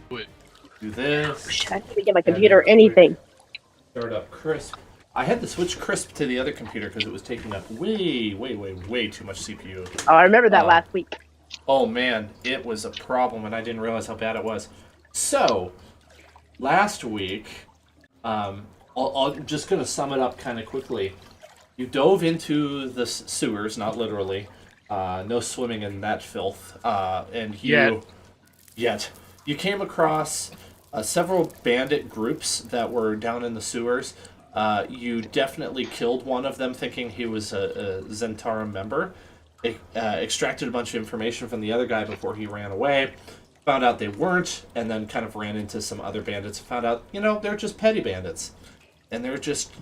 Do this. I didn't get my computer or anything. Start up Crisp. I had to switch Crisp to the other computer because it was taking up way too much CPU. Oh, I remember that last week. Oh man, it was a problem, and I didn't realize how bad it was. So, last week, I'm just going to sum it up kind of quickly. You dove into the sewers, not literally. No swimming in that filth. And you... Yet. You came across several bandit groups that were down in the sewers. You definitely killed one of them thinking he was a Zentarum member. Extracted a bunch of information from the other guy before he ran away. Found out they weren't, and then kind of ran into some other bandits. Found out, they're just petty bandits. And they're just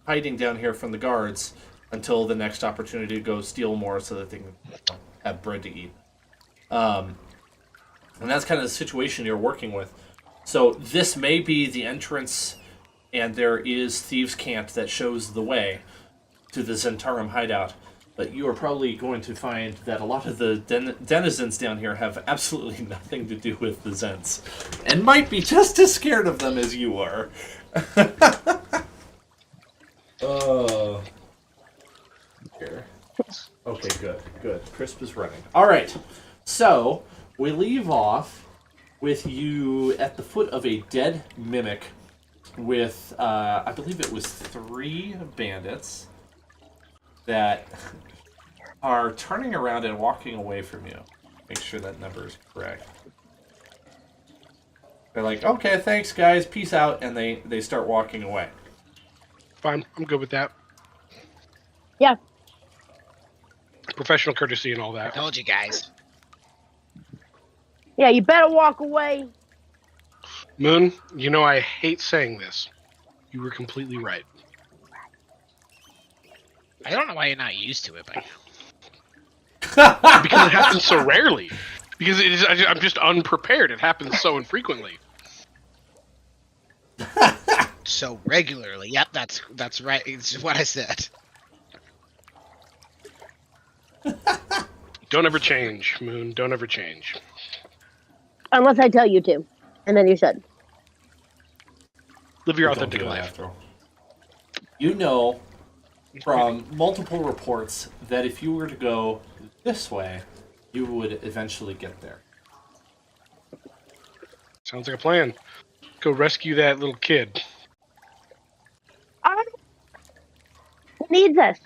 hiding down here from the guards until the next opportunity to go steal more so that they can have bread to eat. And that's kind of the situation you're working with. So this may be the entrance, and there is Thieves' Cant that shows the way to the Zentarum hideout. But you are probably going to find that a lot of the denizens down here have absolutely nothing to do with the Zents. And might be just as scared of them as you are. Oh. Here. Okay, good. Crisp is running. Alright, so we leave off with you at the foot of a dead mimic with, I believe it was 3 bandits that are turning around and walking away from you. Make sure that number is correct. They're like, okay, thanks guys, peace out, and they start walking away. Fine, I'm good with that. Yeah. Professional courtesy and all that. I told you guys. Yeah, you better walk away. Moon, I hate saying this. You were completely right. I don't know why you're not used to it, but... Because it happens so rarely. Because I'm just unprepared. It happens so infrequently. So regularly. Yep, that's right. It's what I said. Don't ever change, Moon. Don't ever change. Unless I tell you to. And then you should. Live your Don't authentic do it life. after all. You know from multiple reports that if you were to go this way, you would eventually get there. Sounds like a plan. Go rescue that little kid. Who needs this?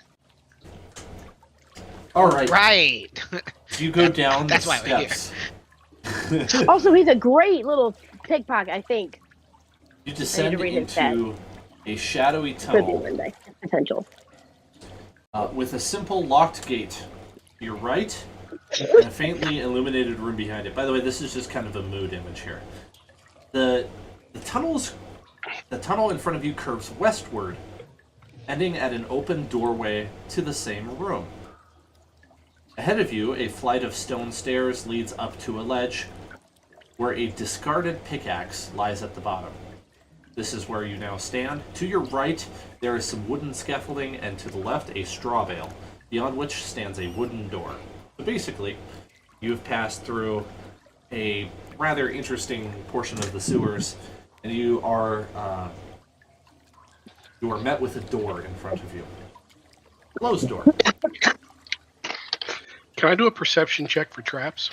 All right. Right. You go down That's the why we're here. steps. Also, he's a great little pickpocket, I think. You descend read his into a shadowy Could be tunnel one day. Potential. with a simple locked gate to your right and a faintly illuminated room behind it. By the way, this is just kind of a mood image here. The tunnel in front of you curves westward, ending at an open doorway to the same room. Ahead of you, a flight of stone stairs leads up to a ledge where a discarded pickaxe lies at the bottom. This is where you now stand. To your right, there is some wooden scaffolding, and to the left, a straw bale, beyond which stands a wooden door. So basically, you have passed through a rather interesting portion of the sewers, and you are met with a door in front of you. Closed door. Can I do a perception check for traps?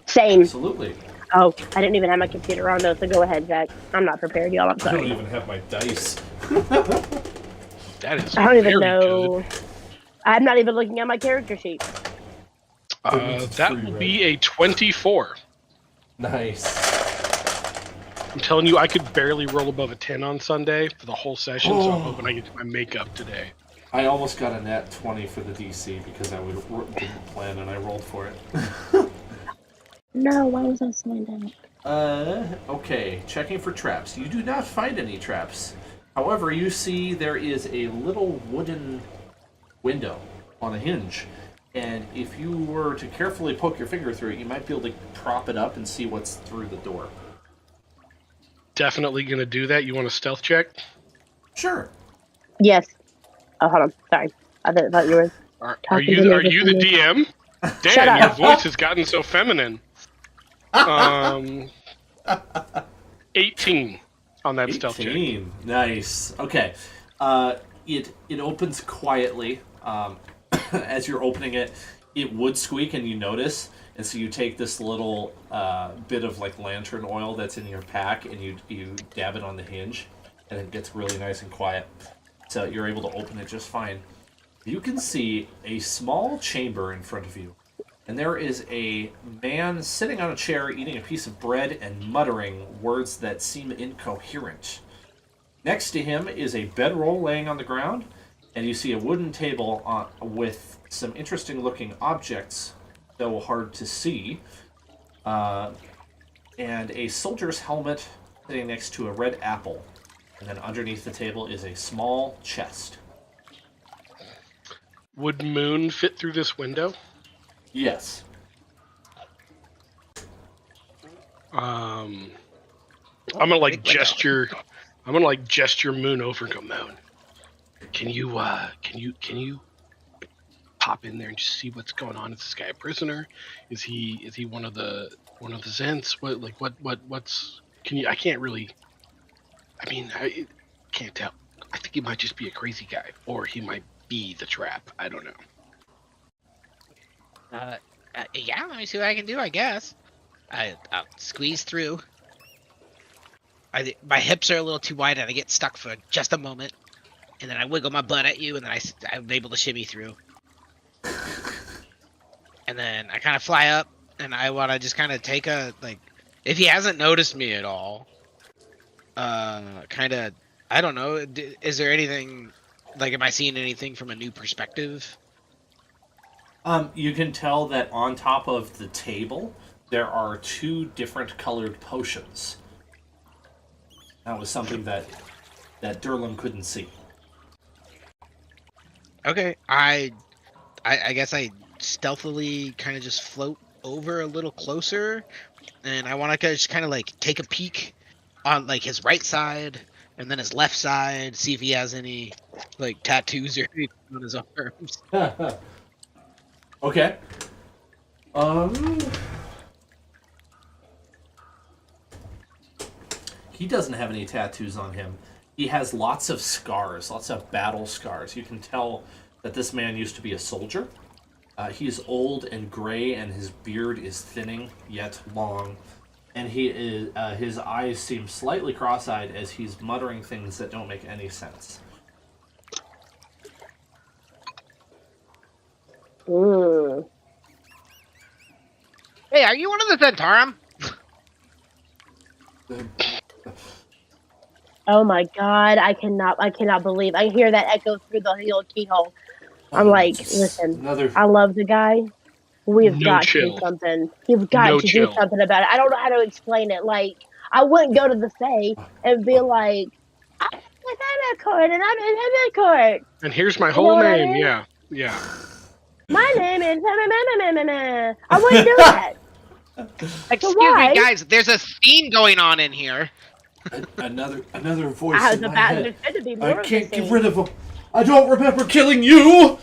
Same. Absolutely. Oh, I didn't even have my computer on though, so go ahead, Jack. I'm not prepared, y'all. I'm I don't sorry. even have my dice. That is I don't even very know. good. I'm not even looking at my character sheet. That will be a 24. Nice. I'm telling you, I could barely roll above a 10 on Sunday for the whole session, so I'm hoping I get my makeup today. I almost got a nat 20 for the DC because I didn't plan and I rolled for it. No, why was I signed out? Okay. Checking for traps. You do not find any traps. However, you see there is a little wooden window on a hinge. And if you were to carefully poke your finger through it, you might be able to prop it up and see what's through the door. Definitely gonna do that. You want a stealth check? Sure. Yes. Oh, hold on. Sorry. I thought you were... Are you the DM? Shut Damn, up. your voice has gotten so feminine. 18 on that stealth check. 18. Nice. Okay. It opens quietly. As you're opening it, it would squeak, and you notice. And so you take this little bit of like lantern oil that's in your pack, and you dab it on the hinge, and it gets really nice and quiet. So you're able to open it just fine. You can see a small chamber in front of you, and there is a man sitting on a chair eating a piece of bread and muttering words that seem incoherent. Next to him is a bedroll laying on the ground, and you see a wooden table with some interesting looking objects, though hard to see, and a soldier's helmet sitting next to a red apple. And then underneath the table is a small chest. Would Moon fit through this window? Yes. I'm gonna like gesture. I'm gonna like gesture Moon over and go, Moon. Can you pop in there and just see what's going on? Is this guy a prisoner? Is he one of the Zents? What's? Can you? I can't really. I mean, I can't tell. I think he might just be a crazy guy, or he might be the trap. I don't know. Yeah, let me see what I can do, I guess. I'll squeeze through. My hips are a little too wide, and I get stuck for just a moment. And then I wiggle my butt at you, and then I'm able to shimmy through. And then I kind of fly up, and I want to just kind of take a, like, if he hasn't noticed me at all, kind of, I don't know, is there anything, like, am I seeing anything from a new perspective? You can tell that on top of the table, there are 2 different colored potions. That was something that Durlin couldn't see. Okay, I guess I stealthily kind of just float over a little closer, and I want to just kind of like take a peek on like his right side and then his left side, see if he has any like tattoos or anything on his arms. Okay. He doesn't have any tattoos on him. He has lots of scars, lots of battle scars. You can tell that this man used to be a soldier. He's old and gray, and his beard is thinning yet long. And his eyes seem slightly cross-eyed as he's muttering things that don't make any sense. Hey, are you one of the Zentarum? Oh my god, I cannot believe. I hear that echo through the little keyhole. I'm like, listen, I love the guy. We've got to do something. You've got to do something about it. I don't know how to explain it. Like, I wouldn't go to the Fae and be like, I'm in court and I'm in court. And here's my whole name. I mean? Yeah. My name is I wouldn't do that. Excuse me, guys. There's a scene going on in here. Another voice in my head. I can't get rid of him. I don't remember killing you.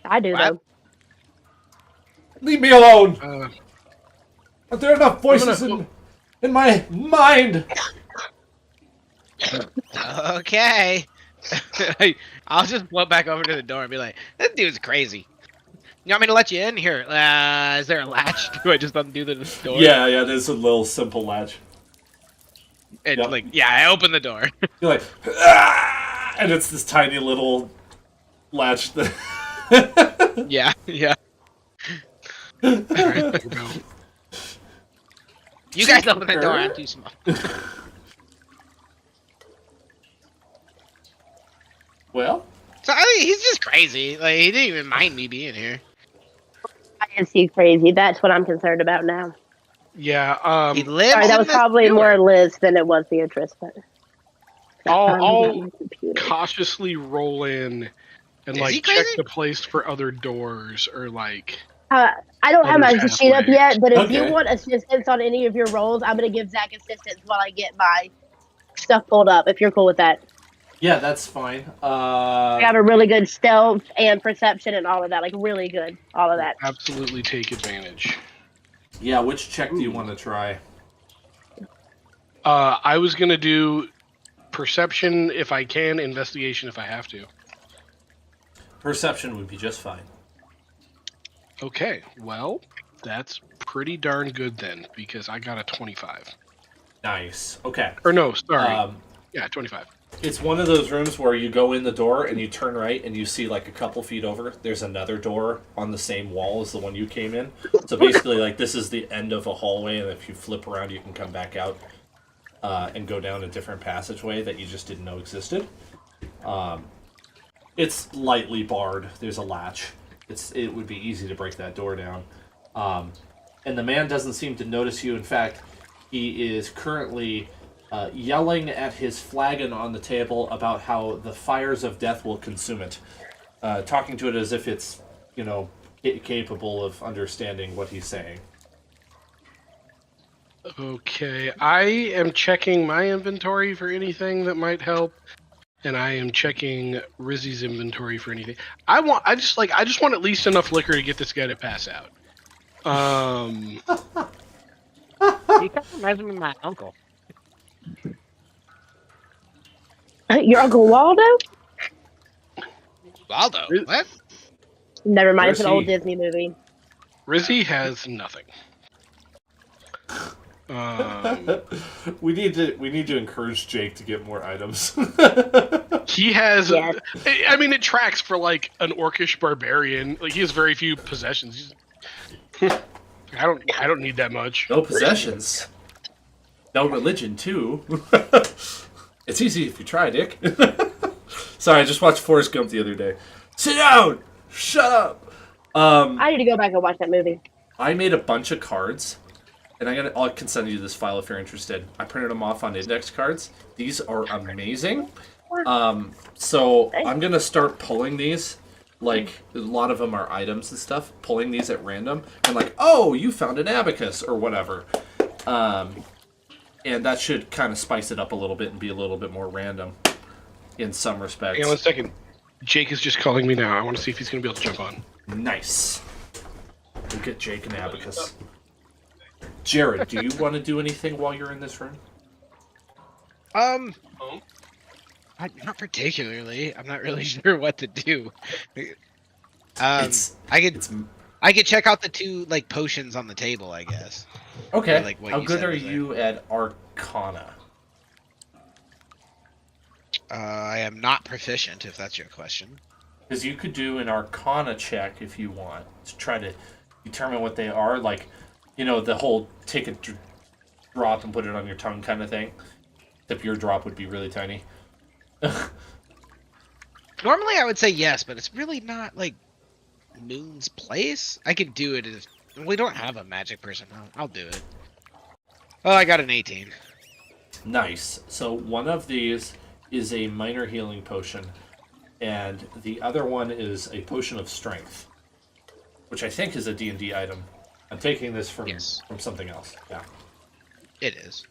I do though. Leave me alone. Are there enough voices in my mind? Okay. I'll just float back over to the door and be like, "This dude's crazy. You want me to let you in here? Is there a latch? Do I just undo the door?" Yeah. There's a little simple latch. And I open the door. You're like, ah! And it's this tiny little latch that. Yeah. All right, go. You guys open the door. I'm too small. Well. So I mean, he's just crazy. Like, he didn't even mind me being here. Is he crazy? That's what I'm concerned about now. Yeah. He lives. Sorry, that was probably more Liz than it was Beatrice, but I'll cautiously roll in and like check the place for other doors or like. I don't have my sheet up yet, but if you want assistance on any of your rolls, I'm gonna give Zach assistance while I get my stuff pulled up. If you're cool with that. Yeah, that's fine. I have a really good stealth and perception and all of that, like really good, all of that. Absolutely take advantage. Yeah, which check do you want to try? I was gonna do perception if I can, investigation if I have to. Perception would be just fine. Okay, well, that's pretty darn good then, because I got a 25. Nice. Okay. Or no, sorry. Yeah, 25. It's one of those rooms where you go in the door and you turn right and you see like a couple feet over, there's another door on the same wall as the one you came in. So basically, like, this is the end of a hallway, and if you flip around, you can come back out and go down a different passageway that you just didn't know existed. It's lightly barred. There's a latch. It would be easy to break that door down. And the man doesn't seem to notice you. In fact, he is currently yelling at his flagon on the table about how the fires of death will consume it. Talking to it as if it's, capable of understanding what he's saying. Okay, I am checking my inventory for anything that might help, and I am checking Rizzy's inventory for anything. I just want at least enough liquor to get this guy to pass out. You kind of reminds me of my uncle. Your Uncle Waldo? Waldo? What? Never mind, it's an old Disney movie. Rizzy has nothing. We need to encourage Jake to get more items. He has. Yes. I mean, it tracks for like an orcish barbarian. Like, he has very few possessions. I don't need that much. No possessions. No religion too. It's easy if you try, Dick. Sorry, I just watched Forrest Gump the other day. Sit down. Shut up. I need to go back and watch that movie. I made a bunch of cards. And I can send you this file if you're interested. I printed them off on index cards. These are amazing. So I'm going to start pulling these. Like, a lot of them are items and stuff. Pulling these at random. And like, oh, you found an abacus or whatever. And that should kind of spice it up a little bit and be a little bit more random in some respects. Hang on 1 second. Jake is just calling me now. I want to see if he's going to be able to jump on. Nice. We'll get Jake an abacus. Jared, do you want to do anything while you're in this room? Not particularly. I'm not really sure what to do. I could check out the two like potions on the table, I guess. Okay. Like what How you good said are was there. you at Arcana? I am not proficient, if that's your question. Because you could do an Arcana check if you want to try to determine what they are. Like, the whole take a drop and put it on your tongue kind of thing. Except your drop would be really tiny. Normally I would say yes, but it's really not like Moon's place. I could do it if we don't have a magic person. I'll do it. Oh, I got an 18. Nice. So one of these is a minor healing potion, and the other one is a potion of strength, which I think is a D&D item. I'm taking this from something else. Yeah. It is.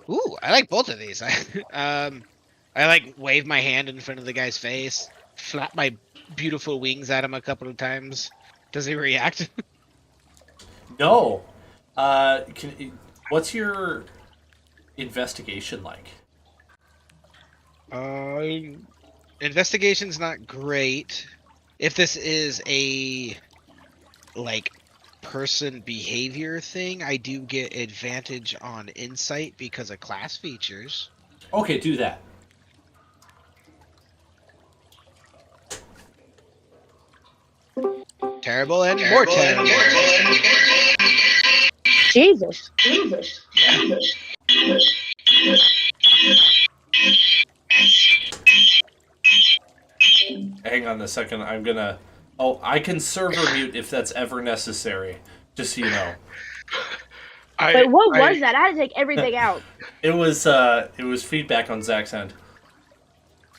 Ooh, I like both of these. I like wave my hand in front of the guy's face, flap my beautiful wings at him a couple of times. Does he react? No. What's your investigation like? Investigation's not great. If this is a person behavior thing, I do get advantage on insight because of class features. Okay, do that. Terrible and more terrible. Jesus. Hang on a second. I'm gonna. Oh, I can server mute if that's ever necessary. Just so you know. Wait, what was that? I had to take everything out. It was feedback on Zach's end.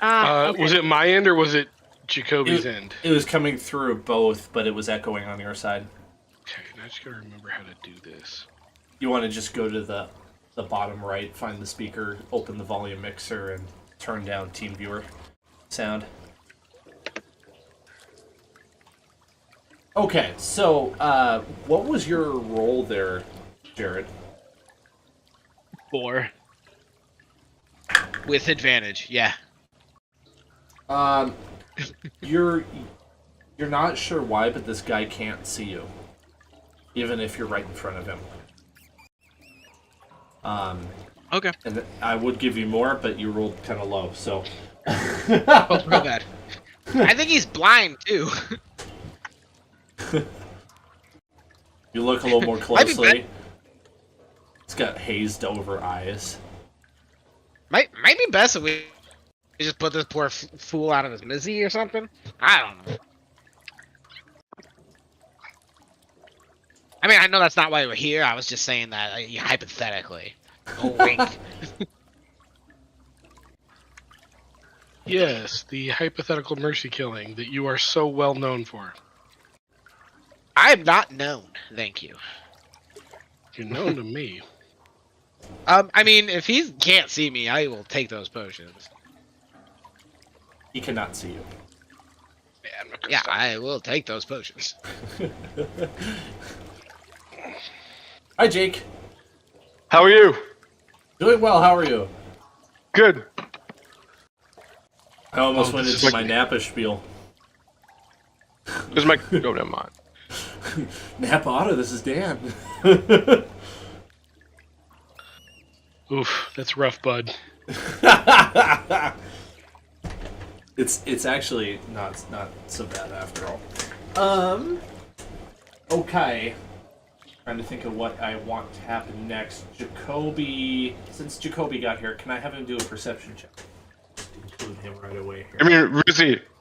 Okay. Was it my end or was it Jacoby's end? It was coming through both, but it was echoing on your side. Okay, I just gotta remember how to do this. You want to just go to the bottom right, find the speaker, open the volume mixer, and turn down TeamViewer sound. Okay, so what was your role there, Jared? 4. With advantage, yeah. You're not sure why, but this guy can't see you, even if you're right in front of him. Okay. And I would give you more, but you rolled kind of low, so. Oh, real bad. I think he's blind too. You look a little more closely. It's got hazed over eyes. Might be best if we just put this poor fool out of his misery or something. I don't know. I mean, I know that's not why we're here. I was just saying that hypothetically. Oh, wink. Yes, the hypothetical mercy killing that you are so well known for. I'm not known, thank you. You're known to me. I mean, if he can't see me, I will take those potions. He cannot see you. Yeah, I will take those potions. Hi, Jake. How are you? Doing well. How are you? Good. I almost went into my Napa spiel. This is my. Oh, never mind. Napa Auto, this is Dan. Oof, that's rough, bud. It's actually not so bad after all. Okay. Trying to think of what I want to happen next. Jacoby, since Jacoby got here, can I have him do a perception check? Include him right away here. I mean,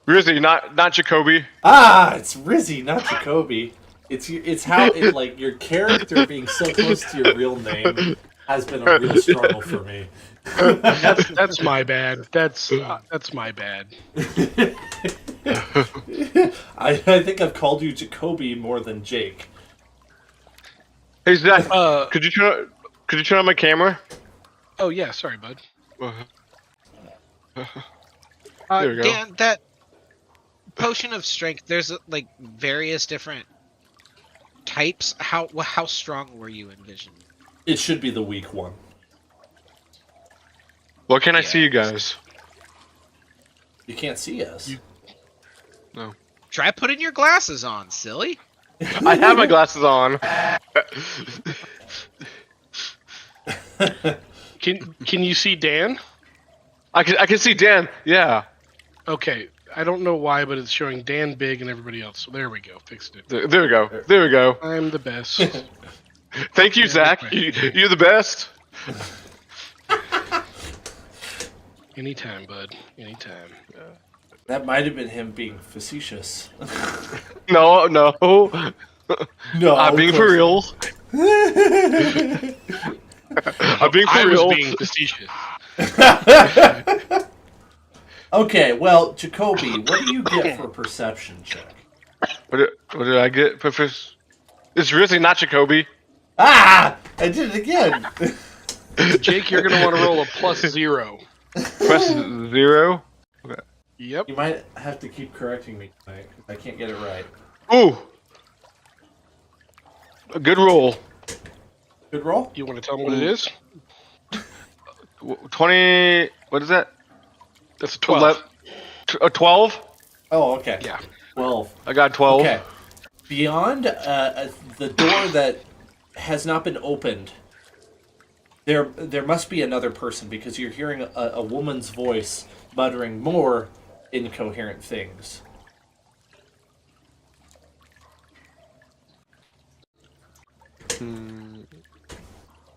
Rizzy, not Jacoby. Ah, it's Rizzy, not Jacoby. It's how like your character being so close to your real name has been a real struggle for me. That's my bad. That's my bad. I think I've called you Jacoby more than Jake. Hey Zach, could you turn on my camera? Oh yeah, sorry, bud. There we go. Dan, that potion of strength. There's like various different types. How strong were you envisioning? It should be the weak one. Well, can I see you guys? You can't see us. No. Try putting your glasses on, silly. I have my glasses on. Can you see Dan? I can see Dan. Yeah. Okay, I don't know why, but it's showing Dan big and everybody else. So there we go, fixed it. There we go. There we go. I'm the best. Thank you, Zach. You're the best. Anytime, bud. Anytime. That might have been him being facetious. No. No, I'm being for real. I'm being for real. I was being facetious. Okay, well, Jacoby, what do you get for a perception check? What did I get? It's really not Jacoby. Ah! I did it again! Jake, you're going to want to roll a +0. +0? Okay. Yep. You might have to keep correcting me tonight, because I can't get it right. Ooh! A good roll. Good roll? You want to tell me what it is? 20... What is that? That's a 12. 12? Oh, okay. Yeah. 12. I got 12. Okay. Beyond the door that has not been opened, there must be another person, because you're hearing a woman's voice muttering more incoherent things.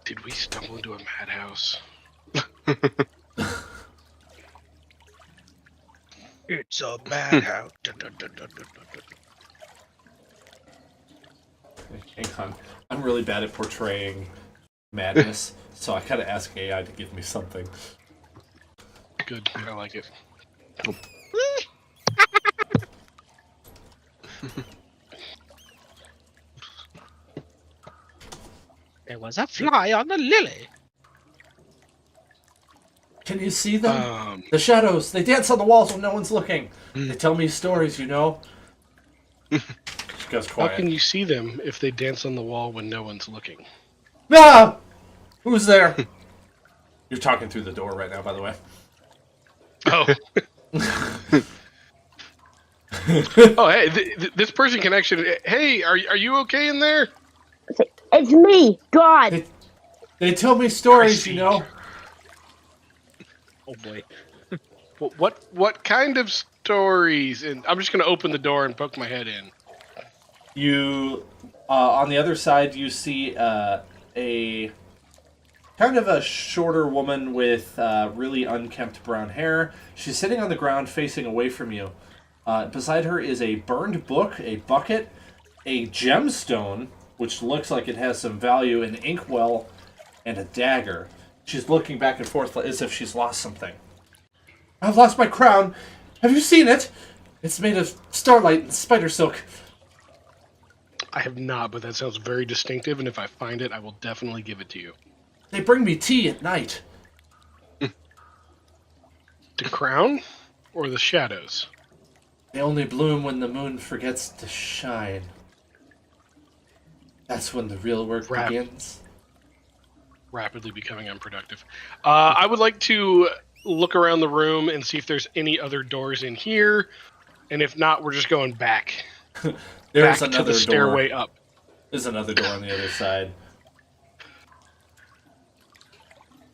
Did we stumble into a madhouse? It's a madhouse. Hang on. I'm really bad at portraying madness, so I gotta ask AI to give me something. Good. I like it. There was a fly on the lily. Can you see them? The shadows. They dance on the walls when no one's looking. They tell me stories, you know? She goes quiet. How can you see them if they dance on the wall when no one's looking? Ah! Who's there? You're talking through the door right now, by the way. Oh. Oh, hey, this person can actually... Hey, are you okay in there? It's me, God. They tell me stories, you know. Oh boy. What kind of stories? And I'm just going to open the door and poke my head in. You, on the other side, you see a kind of a shorter woman with really unkempt brown hair. She's sitting on the ground facing away from you. Beside her is a burned book, a bucket, a gemstone, which looks like it has some value, an inkwell, and a dagger. She's looking back and forth as if she's lost something. I've lost my crown. Have you seen it? It's made of starlight and spider silk. I have not, but that sounds very distinctive, and if I find it, I will definitely give it to you. They bring me tea at night. The crown or the shadows? They only bloom when the moon forgets to shine. That's when the real work begins. Rapidly becoming unproductive. I would like to look around the room and see if there's any other doors in here, and if not, we're just going back. There's back another to the stairway door. up. There's another door on the other side.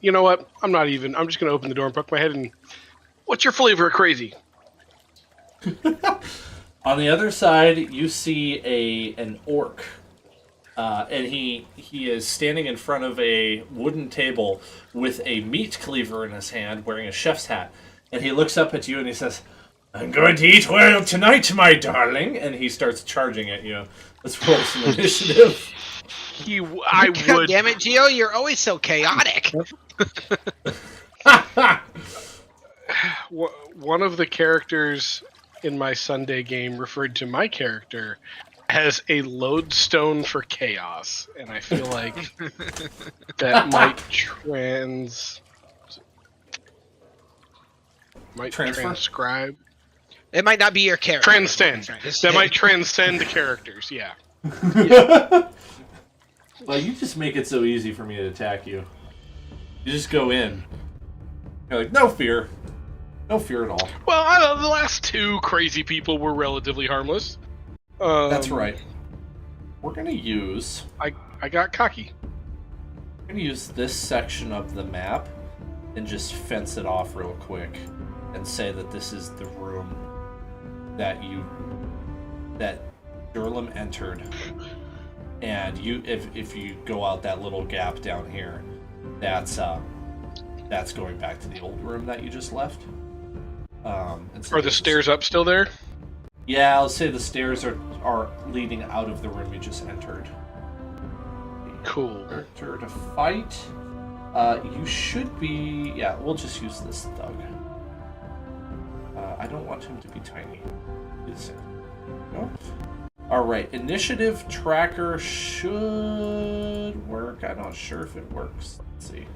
You know what? I'm just going to open the door and poke my head in. What's your flavor of crazy? On the other side, you see an orc. And he is standing in front of a wooden table with a meat cleaver in his hand, wearing a chef's hat. And he looks up at you and he says, "I'm going to eat well tonight, my darling." And he starts charging at you. Let's roll some initiative. God damn it, Gio, you're always so chaotic. One of the characters in my Sunday game referred to my character as a lodestone for chaos, and I feel like that might transcribe. It might not be your character. Transcend. That might transcend the characters, yeah. Well, you just make it so easy for me to attack you. You just go in. You're like, no fear. No fear at all. Well, the last two crazy people were relatively harmless. That's right. We're going to use... I got cocky. We're going to use this section of the map and just fence it off real quick and say that this is the room that Durlam entered. And if you go out that little gap down here, that's going back to the old room that you just left. Are the stairs up still there? Yeah, I'll say the stairs are leading out of the room you just entered. Cool. Character to fight. You should be... Yeah, we'll just use this thug. I don't want him to be tiny. No? Alright, initiative tracker should work. I'm not sure if it works. Let's see.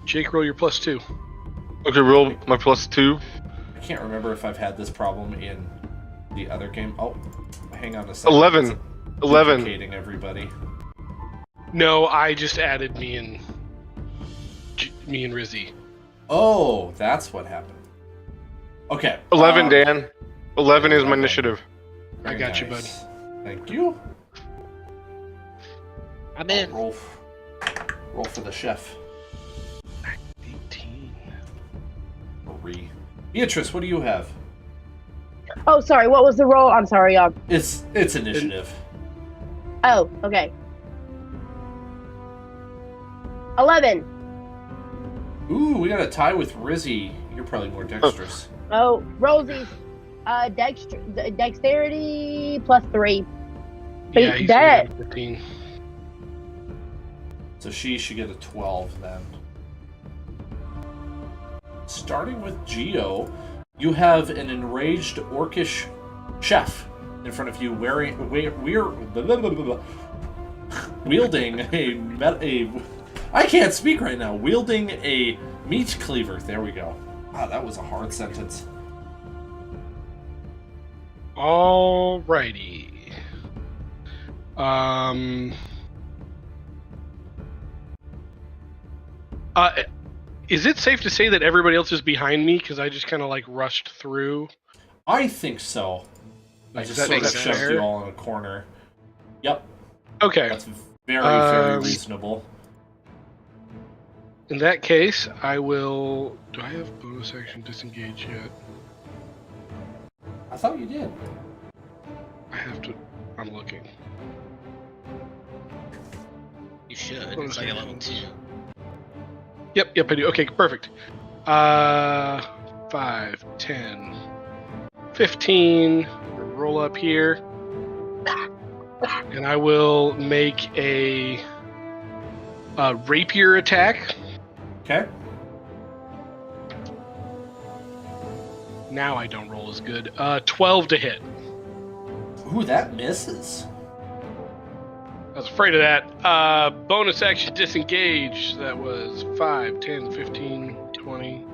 Jake, roll your +2. Okay, roll my +2. I can't remember if I've had this problem in the other game. Oh, hang on a second. 11. 11. Duplicating everybody. No, I just added me and Rizzy. Oh, that's what happened. Okay. 11, Dan. 11 is my initiative. I got you, buddy. Thank you. I'm in. Roll for the chef. 18. 3. Beatrice, what do you have? Oh, sorry. What was the roll? I'm sorry, y'all. It's initiative. Oh, okay. 11. Ooh, we got a tie with Rizzy. You're probably more dexterous. Oh, Rosie's dexterity +3. Yeah, he's that. 15. So she should get a 12 then. Starting with Geo, you have an enraged orcish chef in front of you wielding a I can't speak right now. Wielding a meat cleaver. There we go. Wow, that was a hard sentence. Alrighty. Is it safe to say that everybody else is behind me because I just kind of like rushed through? I think so. I just sort of shoved you all in a corner. Yep. Okay. That's very reasonable. In that case, I will... Do I have bonus action disengage yet? I thought you did. I have to... I'm looking. You should. It's like a level 2. Yep, I do. Okay, perfect. 5, 10, 15. Roll up here. And I will make a rapier attack. Okay. Now I don't roll as good. 12 to hit. Ooh, that misses. I was afraid of that. Bonus action disengage. That was 5, 10, 15, 20,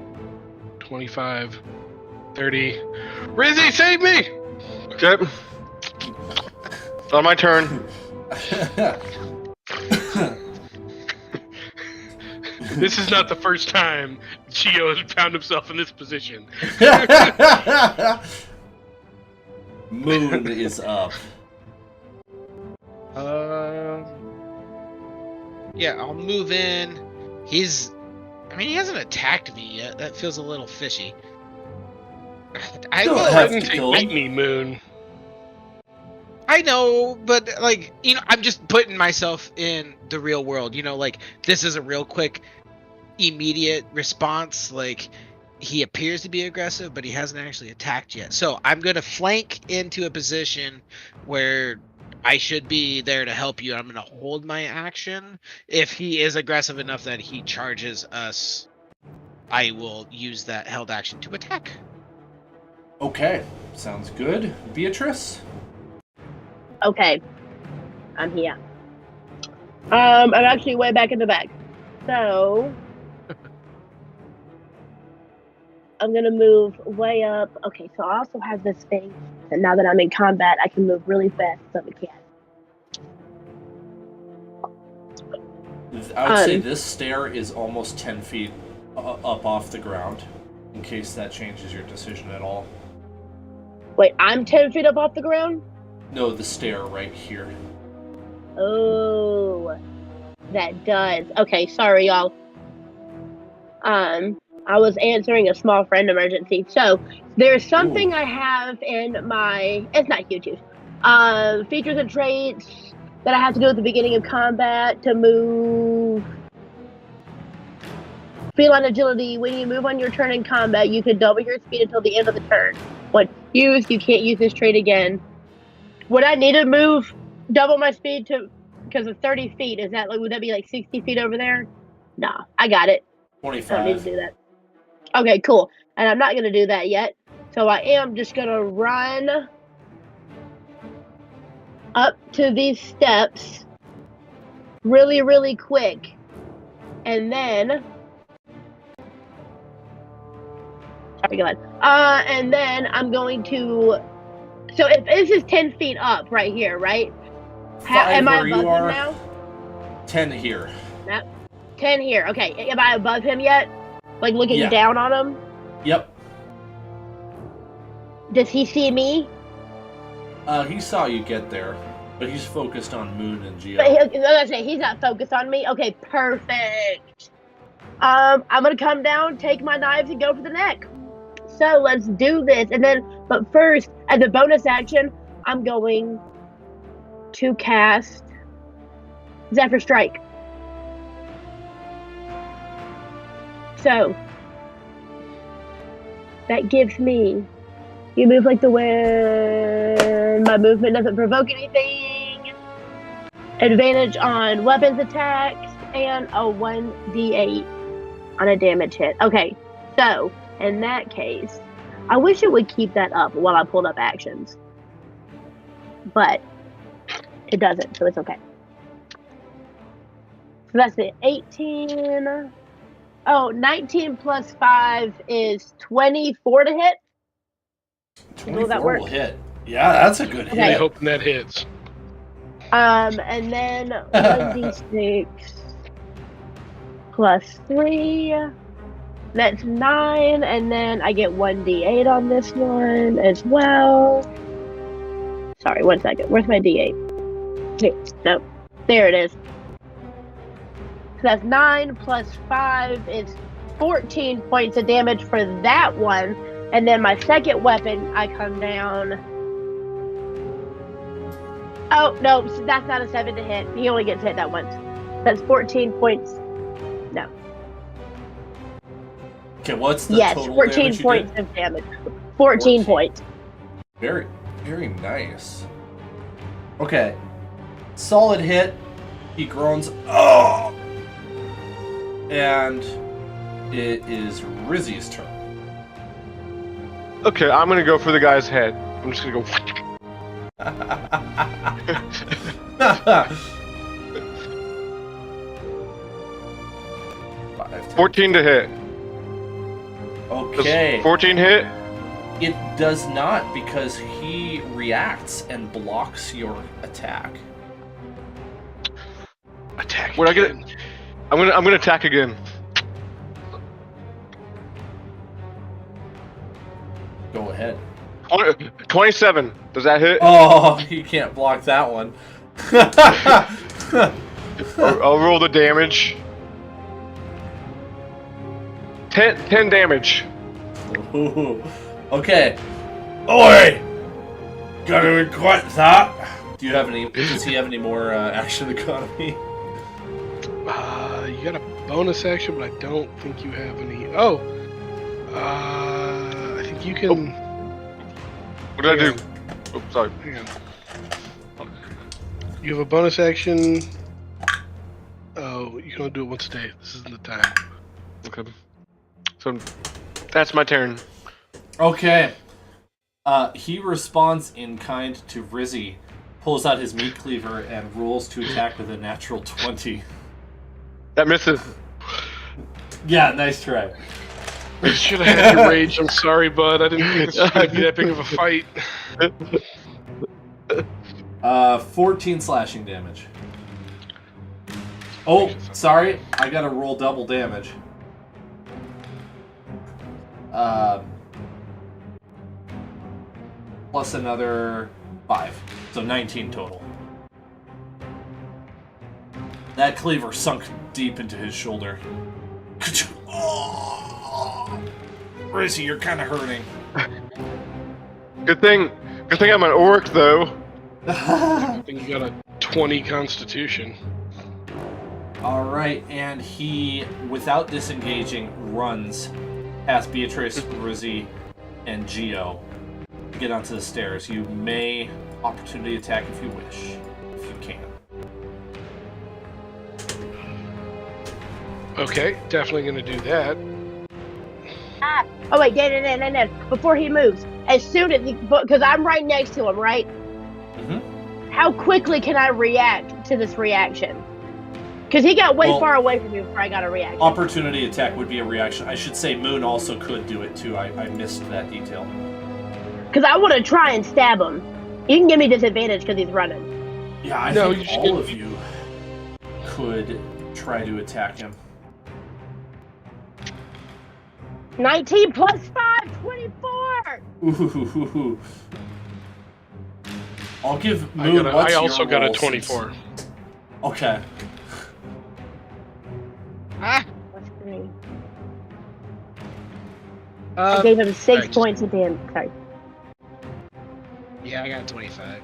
25, 30. Rizzy, save me! Okay. It's on my turn. This is not the first time Gio has found himself in this position. Moon is up. Yeah, I'll move in. He hasn't attacked me yet. That feels a little fishy. I Don't will have Threaten to to kill eat him. me, Moon. I know, but like, I'm just putting myself in the real world. Like, this is a real quick, immediate response. Like, he appears to be aggressive, but he hasn't actually attacked yet. So I'm gonna flank into a position where I should be there to help you. I'm gonna hold my action. If he is aggressive enough that he charges us, I will use that held action to attack. Okay, sounds good. Beatrice? Okay. I'm here. I'm actually way back in the back. So I'm gonna move way up. Okay, so I also have this thing that now that I'm in combat, I can move really fast as a cat. I would say this stair is almost 10 feet up off the ground, in case that changes your decision at all. Wait, I'm 10 feet up off the ground? No, the stair right here. Oh, that does. Okay, sorry, y'all. I was answering a small friend emergency. So there's something I have in my... It's not huge. Features and traits that I have to do at the beginning of combat to move. Feline agility. When you move on your turn in combat, you can double your speed until the end of the turn. Once used, you can't use this trait again. Would I need to move double my speed to... Because of 30 feet, is that would that be like 60 feet over there? Nah, I got it. 25. I don't need to do that. Okay, cool. And I'm not going to do that yet. So I am just going to run up to these steps really, really quick. And then... Sorry, go ahead. And then I'm going to... So if this is 10 feet up right here, right? Am I above him now? 10 here. Yep. 10 here. Okay. Am I above him yet? Like looking down on him? Yep. Does he see me? He saw you get there, but he's focused on Moon and Geo. But he's not focused on me. Okay, perfect. I'm gonna come down, take my knives, and go for the neck. So let's do this. And then, but first, as a bonus action, I'm going to cast Zephyr Strike. So that gives me, you move like the wind, my movement doesn't provoke anything, advantage on weapons attacks, and a 1d8 on a damage hit. Okay, so in that case, I wish it would keep that up while I pulled up actions, but it doesn't, so it's okay. So that's it. 18. Oh, 19 plus 5 is 24 to hit. 24 that work? will hit. Yeah, that's a good hit. Really hoping that hits. And then 1d6 plus 3. That's 9, and then I get 1d8 on this one as well. Sorry, 1 second. Where's my d8? Here. Nope. There it is. So that's 9 plus 5 is 14 points of damage for that one. And then my second weapon, I come down. Oh, no, that's not a 7 to hit. He only gets hit that once. That's 14 points. No. Okay, what's the yes, total 14 damage points of damage. 14 points. Very, very nice. Okay. Solid hit. He groans. Oh! And it is Rizzy's turn. Okay, I'm gonna go for the guy's head. I'm just gonna go. 14 to hit. Okay. Does 14 hit? It does not because he reacts and blocks your attack. Attack. When I get it, I'm gonna attack again. Go ahead. 27. Does that hit? Oh, you can't block that one. I'll roll the damage. 10 damage. Ooh. Okay. Oi! Gotta regret that. Do you have any? Does he have any more action economy? You got a bonus action, but I don't think you have any. Oh. I think you can. What did I do? Oh, sorry. Hang on. You have a bonus action. Oh, you can only do it once a day. This isn't the time. Okay. So that's my turn. Okay. He responds in kind to Rizzy, pulls out his meat cleaver, and rolls to attack with a natural 20. That misses. Yeah, nice try. I should have had your rage. I'm sorry, bud. I didn't think this was going to be that big of a fight. 14 slashing damage. Oh, sorry. I gotta roll double damage. Plus another 5. So 19 total. That cleaver sunk deep into his shoulder. Oh, Rizzy, you're kind of hurting. Good thing I'm an orc, though. I think you got a 20 constitution. Alright, and he, without disengaging, runs past Beatrice, Rizzy, and Geo to get onto the stairs. You may opportunity attack if you wish, if you can. Okay, definitely going to do that. Oh wait, Dan. Before he moves, as soon as because I'm right next to him, right? Mm-hmm. How quickly can I react to this reaction? Because he got way far away from me before I got a reaction. Opportunity attack would be a reaction. I should say Moon also could do it too. I missed that detail. Because I want to try and stab him. You can give me disadvantage because he's running. Yeah, I think all of you could try to attack him. 19 plus 5, 24! Ooh. I'll give Moon I also got a 24. Since... Okay. That's 3. I gave him 6 points of damage. Sorry. Yeah, I got 25.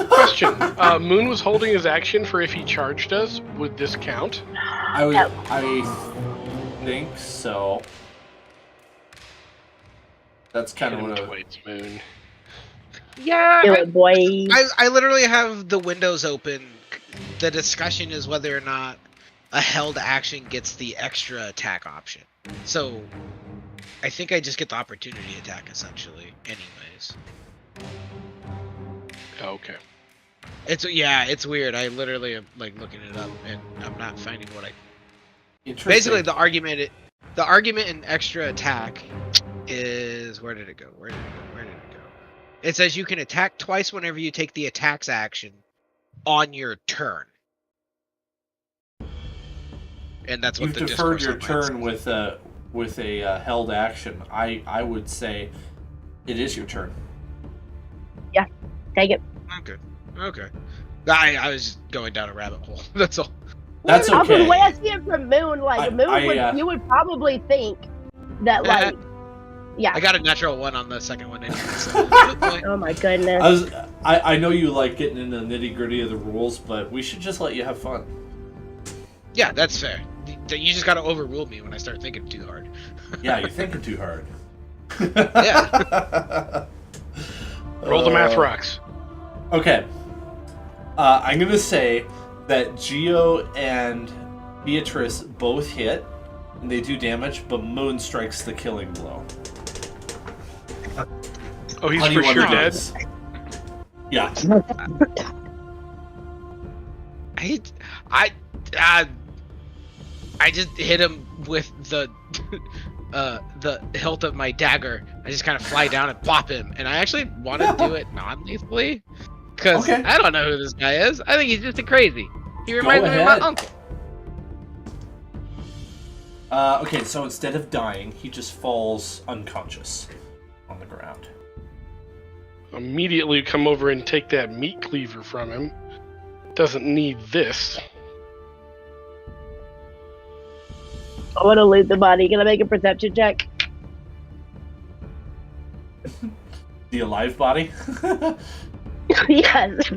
Question. Moon was holding his action for if he charged us. Would this count? I think so. That's kind of what Moon. Yeah, Do it, boy. I literally have the windows open. The discussion is whether or not a held action gets the extra attack option. So, I think I just get the opportunity attack, essentially, anyways. Okay. It's weird. I literally am, like, looking it up, and I'm not finding what I... Interesting. Basically, the argument in extra attack is... Where did it go? It says you can attack twice whenever you take the attacks action on your turn. and that's what You've the deferred your discourse turn with a held action. I would say it is your turn. Yeah, take it. Okay. I was just going down a rabbit hole. That's all. That's Also, okay. the way I see it from Moon, like you would probably think that, like, yeah. I got a natural 1 on the second one anyway. So. Oh my goodness. I know you like getting into the nitty gritty of the rules, but we should just let you have fun. Yeah, that's fair. You just gotta overrule me when I start thinking too hard. Yeah, you're thinking too hard. Yeah. Roll the math rocks. Okay. I'm gonna say that Geo and Beatrice both hit, and they do damage, but Moon strikes the killing blow. Oh, he's for sure dead? Yeah. I just hit him with the hilt of my dagger. I just kind of fly down and plop him, and I actually want to do it non-lethally because I don't know who this guy is. I think he's just a crazy. He reminds me of my uncle. Okay, so instead of dying, he just falls unconscious on the ground. Immediately come over and take that meat cleaver from him. Doesn't need this. I want to loot the body. Can I make a perception check? The alive body? Yes.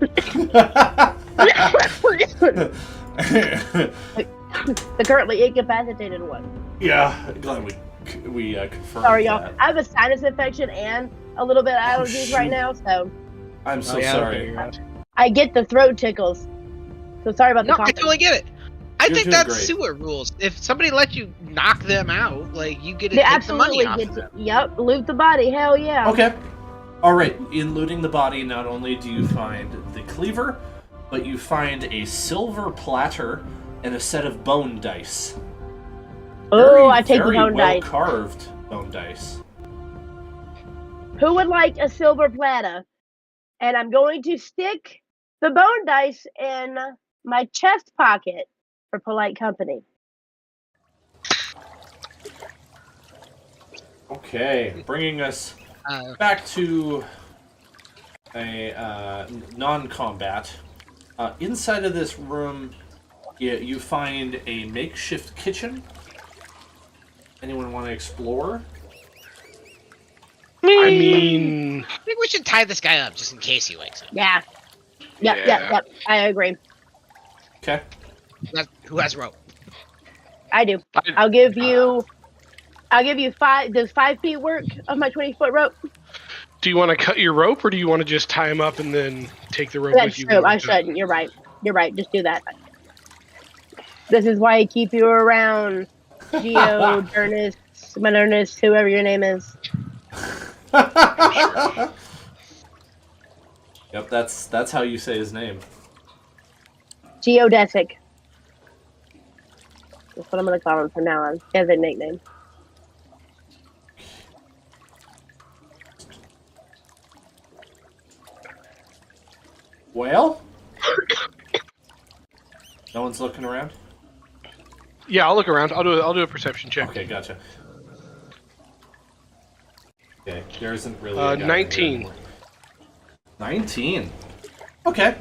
The currently incapacitated one. Yeah, glad we confirmed. Sorry, y'all. that. I have a sinus infection and a little bit of allergies right now, so I'm so sorry. I get the throat tickles. So sorry about the coughing. I totally get it. I You're think doing that's great. sewer rules. If somebody lets you knock them out, like you get to They take the money absolutely off get of them. Yep, loot the body. Hell yeah. Okay. Alright, in looting the body, not only do you find the cleaver, but you find a silver platter and a set of bone dice. Oh, I take the bone very dice. carved bone dice. Who would like a silver platter? And I'm going to stick the bone dice in my chest pocket for polite company. Okay, bringing us back to a non-combat. Inside of this room, you find a makeshift kitchen. Anyone want to explore? I mean... I think we should tie this guy up just in case he wakes up. Yeah. Yep. I agree. Okay. Who has rope? I do. I'll give you 5. Does 5 feet work of my 20-foot rope? Do you want to cut your rope, or do you want to just tie him up and then take the rope That's with you? true. I shouldn't. You're right. Just do that. This is why I keep you around, Geo, Ernest, Ernest, whoever your name is. Yep, that's how you say his name. Geodesic. That's what I'm gonna call him from now on. He has a nickname. Well? No one's looking around? Yeah, I'll look around. I'll do a perception check. Okay, gotcha. Okay, there isn't really a guy 19. here anymore. 19. Okay.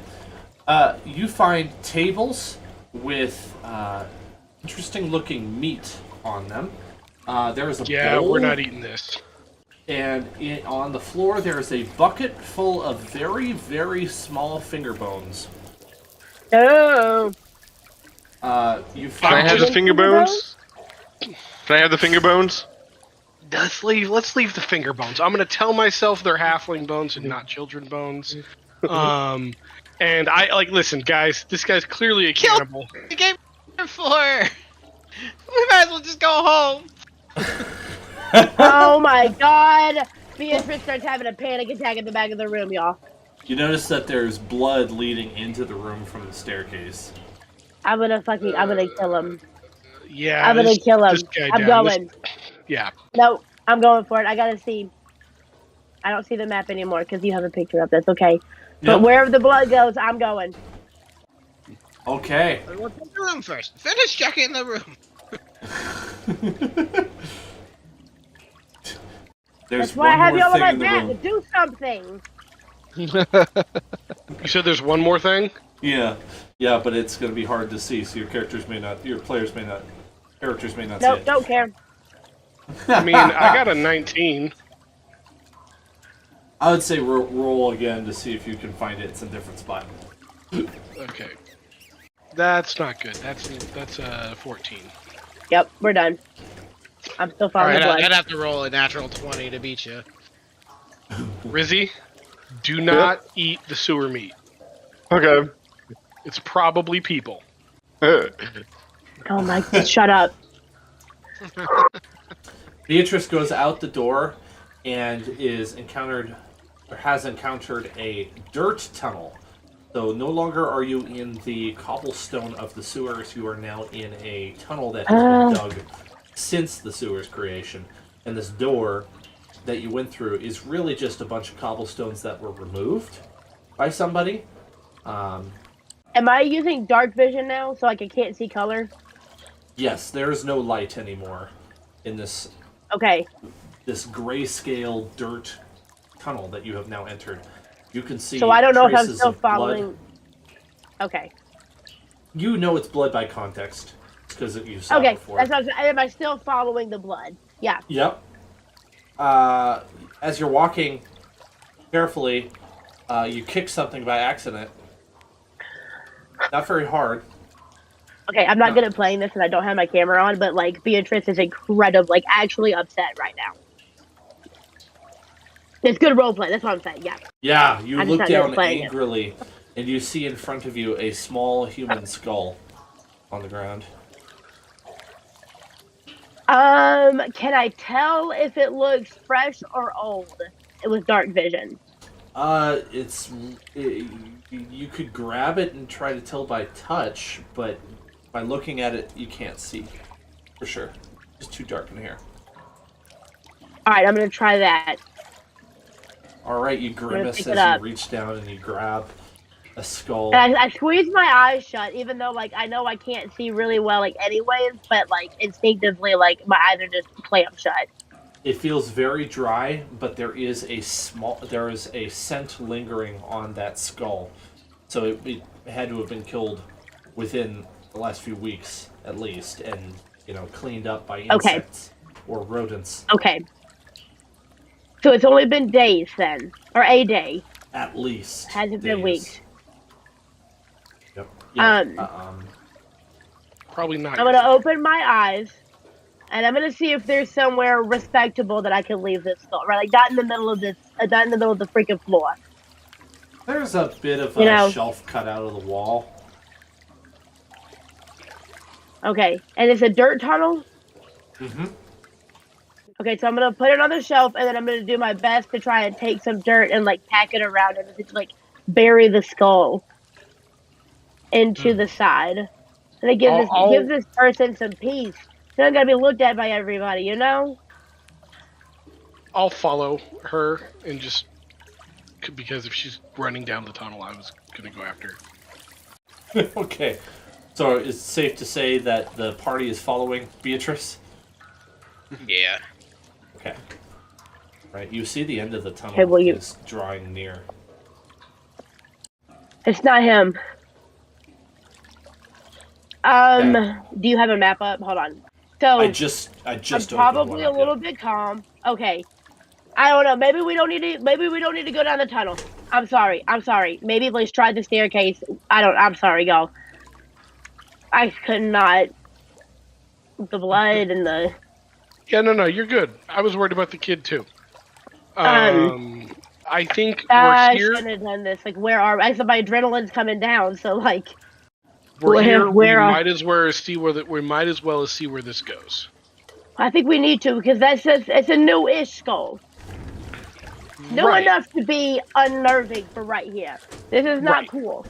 You find tables with interesting looking meat on them. There is a bowl. We're not eating this. And on the floor there is a bucket full of very, very small finger bones. Oh. You Can find I have the finger bones? Can I have the finger bones? Let's leave the finger bones. I'm gonna tell myself they're halfling bones and not children bones. And listen, guys. This guy's clearly a cannibal. The game for. We might as well just go home. Oh my god! Beatrice starts having a panic attack at the back of the room, y'all. You notice that there's blood leading into the room from the staircase. I'm gonna kill him. Yeah, I'm gonna kill him. This guy I'm down. going. Yeah. No, I'm going for it. I gotta see. I don't see the map anymore because you have a picture up. That's okay. But Yep. wherever the blood goes, I'm going. Okay. What's in the room first? Finish checking the room. There's That's why I have you all on thing my in the back. room. Do something. You said there's one more thing? Yeah, but it's going to be hard to see, so your players may not see Nope, it. don't care. I mean, I got a 19. I would say roll again to see if you can find it. It's in a different spot. Okay. That's not good. That's 14. Yep, we're done. I'm still following the blood. I'd have to roll a natural 20 to beat you. Rizzy, do not eat the sewer meat. Okay. It's probably people. Oh my, shut up. Beatrice goes out the door and has encountered a dirt tunnel. So no longer are you in the cobblestone of the sewers. You are now in a tunnel that has been dug since the sewers creation. And this door that you went through is really just a bunch of cobblestones that were removed by somebody. Am I using dark vision now so I can't see color? Yes, there is no light anymore in this grayscale dirt tunnel that you have now entered. You can see. So I don't know if I'm traces still of blood. following. Okay. You know it's blood by context because you saw it Okay, before. that's what am I still following the blood? Yeah. Yep. As you're walking carefully, you kick something by accident. Not very hard. Okay, I'm not good at playing this and I don't have my camera on, but like Beatrice is actually upset right now. It's good roleplay, that's what I'm saying, yeah. Yeah, you look down angrily and you see in front of you a small human skull on the ground. Can I tell if it looks fresh or old? It was dark vision. You could grab it and try to tell by touch, but by looking at it, you can't see for sure. It's too dark in here. All right, I'm gonna try that. All right, you grimace as you reach down and you grab a skull. And I squeeze my eyes shut, even though like I know I can't see really well, like anyways, but like instinctively, like my eyes are just clamp shut. It feels very dry, but there is a scent lingering on that skull. So it had to have been killed within the last few weeks, at least, and cleaned up by insects or rodents. Okay. So it's only been days then, or a day. At least. Hasn't been weeks. Yep. Yeah. Probably not. I'm gonna open my eyes. And I'm gonna see if there's somewhere respectable that I can leave this skull, right? Like not in the middle of the freaking floor. There's a bit of a shelf cut out of the wall. Okay, and it's a dirt tunnel. Mm-hmm. Okay, so I'm gonna put it on the shelf, and then I'm gonna do my best to try and take some dirt and like pack it around it, and like bury the skull into the side, and it gives this person some peace. They're not gonna be looked at by everybody, you know? I'll follow her and just because if she's running down the tunnel, I was gonna go after her. Okay, so it's safe to say that the party is following Beatrice? Yeah. Okay. Right, you see the end of the tunnel is drawing near. It's not him. Do you have a map up? Hold on. So I just I'm probably a little bit calm. Okay. I don't know. Maybe we don't need to go down the tunnel. I'm sorry. Maybe let's try the staircase. I'm sorry, y'all. I could not. The blood and the. Yeah, no, you're good. I was worried about the kid too. I think we're here. I shouldn't have done this. Like, where are I? So my adrenaline's coming down. So like. We're here. We might as well see where this goes. I think we need to because it's a new-ish skull. New enough to be unnerving for right here. This is not cool.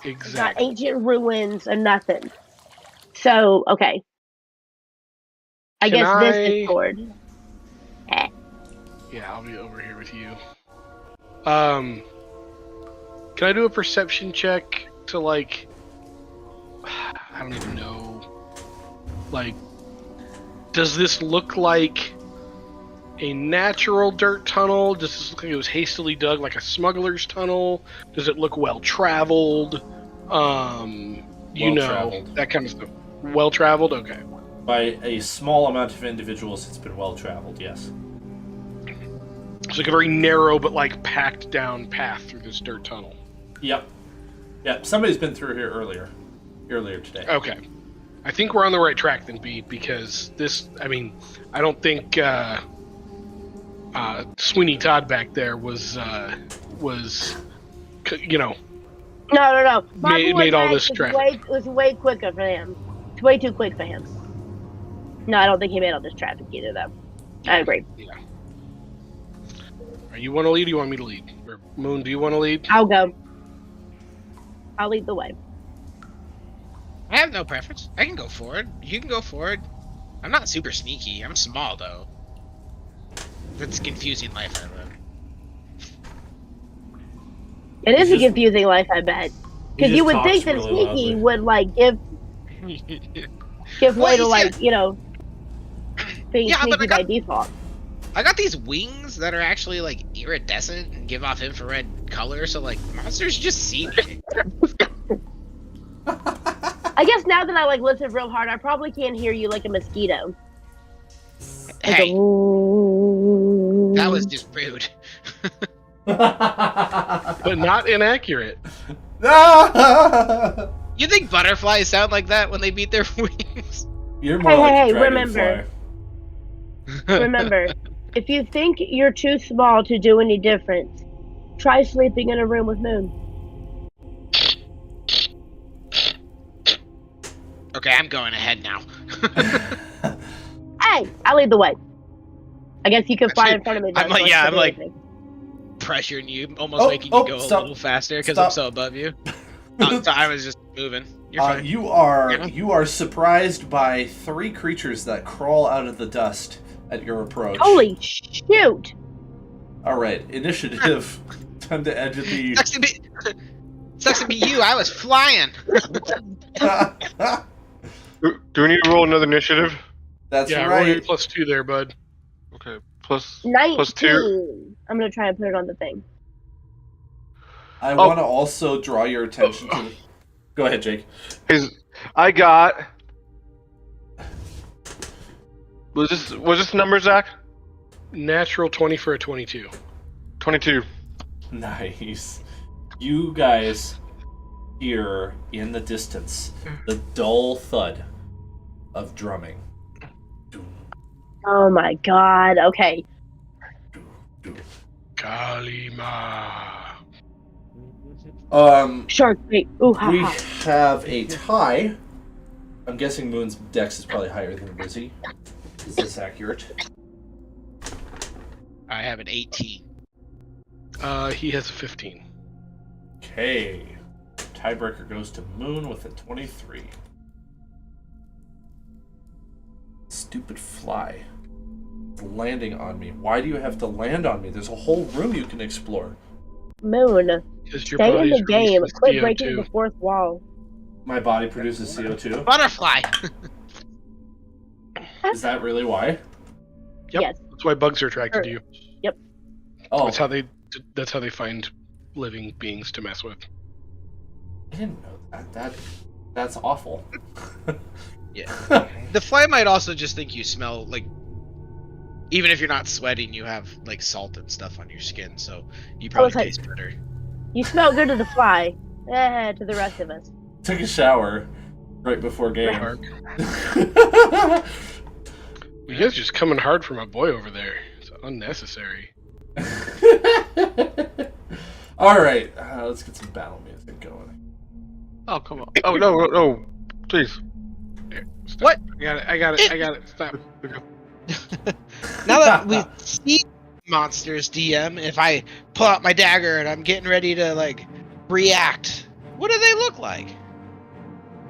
Exactly. It's not ancient ruins or nothing. So okay. I guess this is cord. Yeah, I'll be over here with you. Can I do a perception check to like I don't even know. Like, does this look like a natural dirt tunnel? Does this look like it was hastily dug, like a smuggler's tunnel? Does it look well traveled? That kind of stuff. Well traveled, okay. By a small amount of individuals, it's been well traveled. Yes. It's like a very narrow but like packed down path through this dirt tunnel. Yep. Somebody's been through here earlier today. Okay. I think we're on the right track then, B, because this, I mean, I don't think Sweeney Todd back there was No. Made all this traffic. It was way quicker for him. It's way too quick for him. No, I don't think he made all this traffic either, though. I agree. Yeah. You want to lead or you want me to lead? Or Moon, do you want to lead? I'll go. I'll lead the way. I have no preference. I can go forward. You can go forward. I'm not super sneaky. I'm small, though. It's a confusing life I live. It is a confusing life, I bet. Because you would think that really sneaky would, like, give way to, like, being sneaky by default. I got these wings that are actually, like, iridescent and give off infrared color, so, like, monsters just see me. I guess now that I, like, listen real hard, I probably can't hear you like a mosquito. Hey. That was just rude. But not inaccurate. You think butterflies sound like that when they beat their wings? You're more like a remember. Remember, if you think you're too small to do any difference, try sleeping in a room with Moon. Okay, I'm going ahead now. Hey, I'll lead the way. I guess you can fly in front of me. I'm like pressuring you, almost making you go a little faster because I'm so above you. So I was just moving. You're fine. You are surprised by 3 creatures that crawl out of the dust at your approach. Holy shoot! All right, initiative. Time to edge of the. Sucks to be you. I was flying. Do we need to roll another initiative? That's right. Roll your +2 there, bud. Okay, plus 19. +2. I'm gonna try and put it on the thing. I want to also draw your attention to. Go ahead, Jake. I got. Was this the number, Zach? Natural 20 for a 22. 22. Nice. You guys hear in the distance the dull thud of drumming. Oh my god, okay. Kalima. Shark bait. Ooh, we have a tie. I'm guessing Moon's dex is probably higher than Rizzy. Is this accurate? I have an 18. He has a 15. Okay. Tiebreaker goes to Moon with a 23. Stupid fly. Landing on me. Why do you have to land on me? There's a whole room you can explore. Moon, stay in the game. Quit breaking the fourth wall. My body produces CO2? Butterfly! Is that really why? Yep. Yes. That's why bugs are attracted to you. Yep. Oh. That's how they find living beings to mess with. I didn't know that. That's awful. Yeah. The fly might also just think you smell like, even if you're not sweating, you have like salt and stuff on your skin, so you probably taste better. You smell good to the fly. To the rest of us. Took a shower right before game. You guys are just coming hard for my boy over there. It's unnecessary. Alright, let's get some battle music going. Oh, come on. Oh, no, please. Here, what? I got it. Stop. Now that we see monsters, DM, if I pull out my dagger and I'm getting ready to, like, react, what do they look like?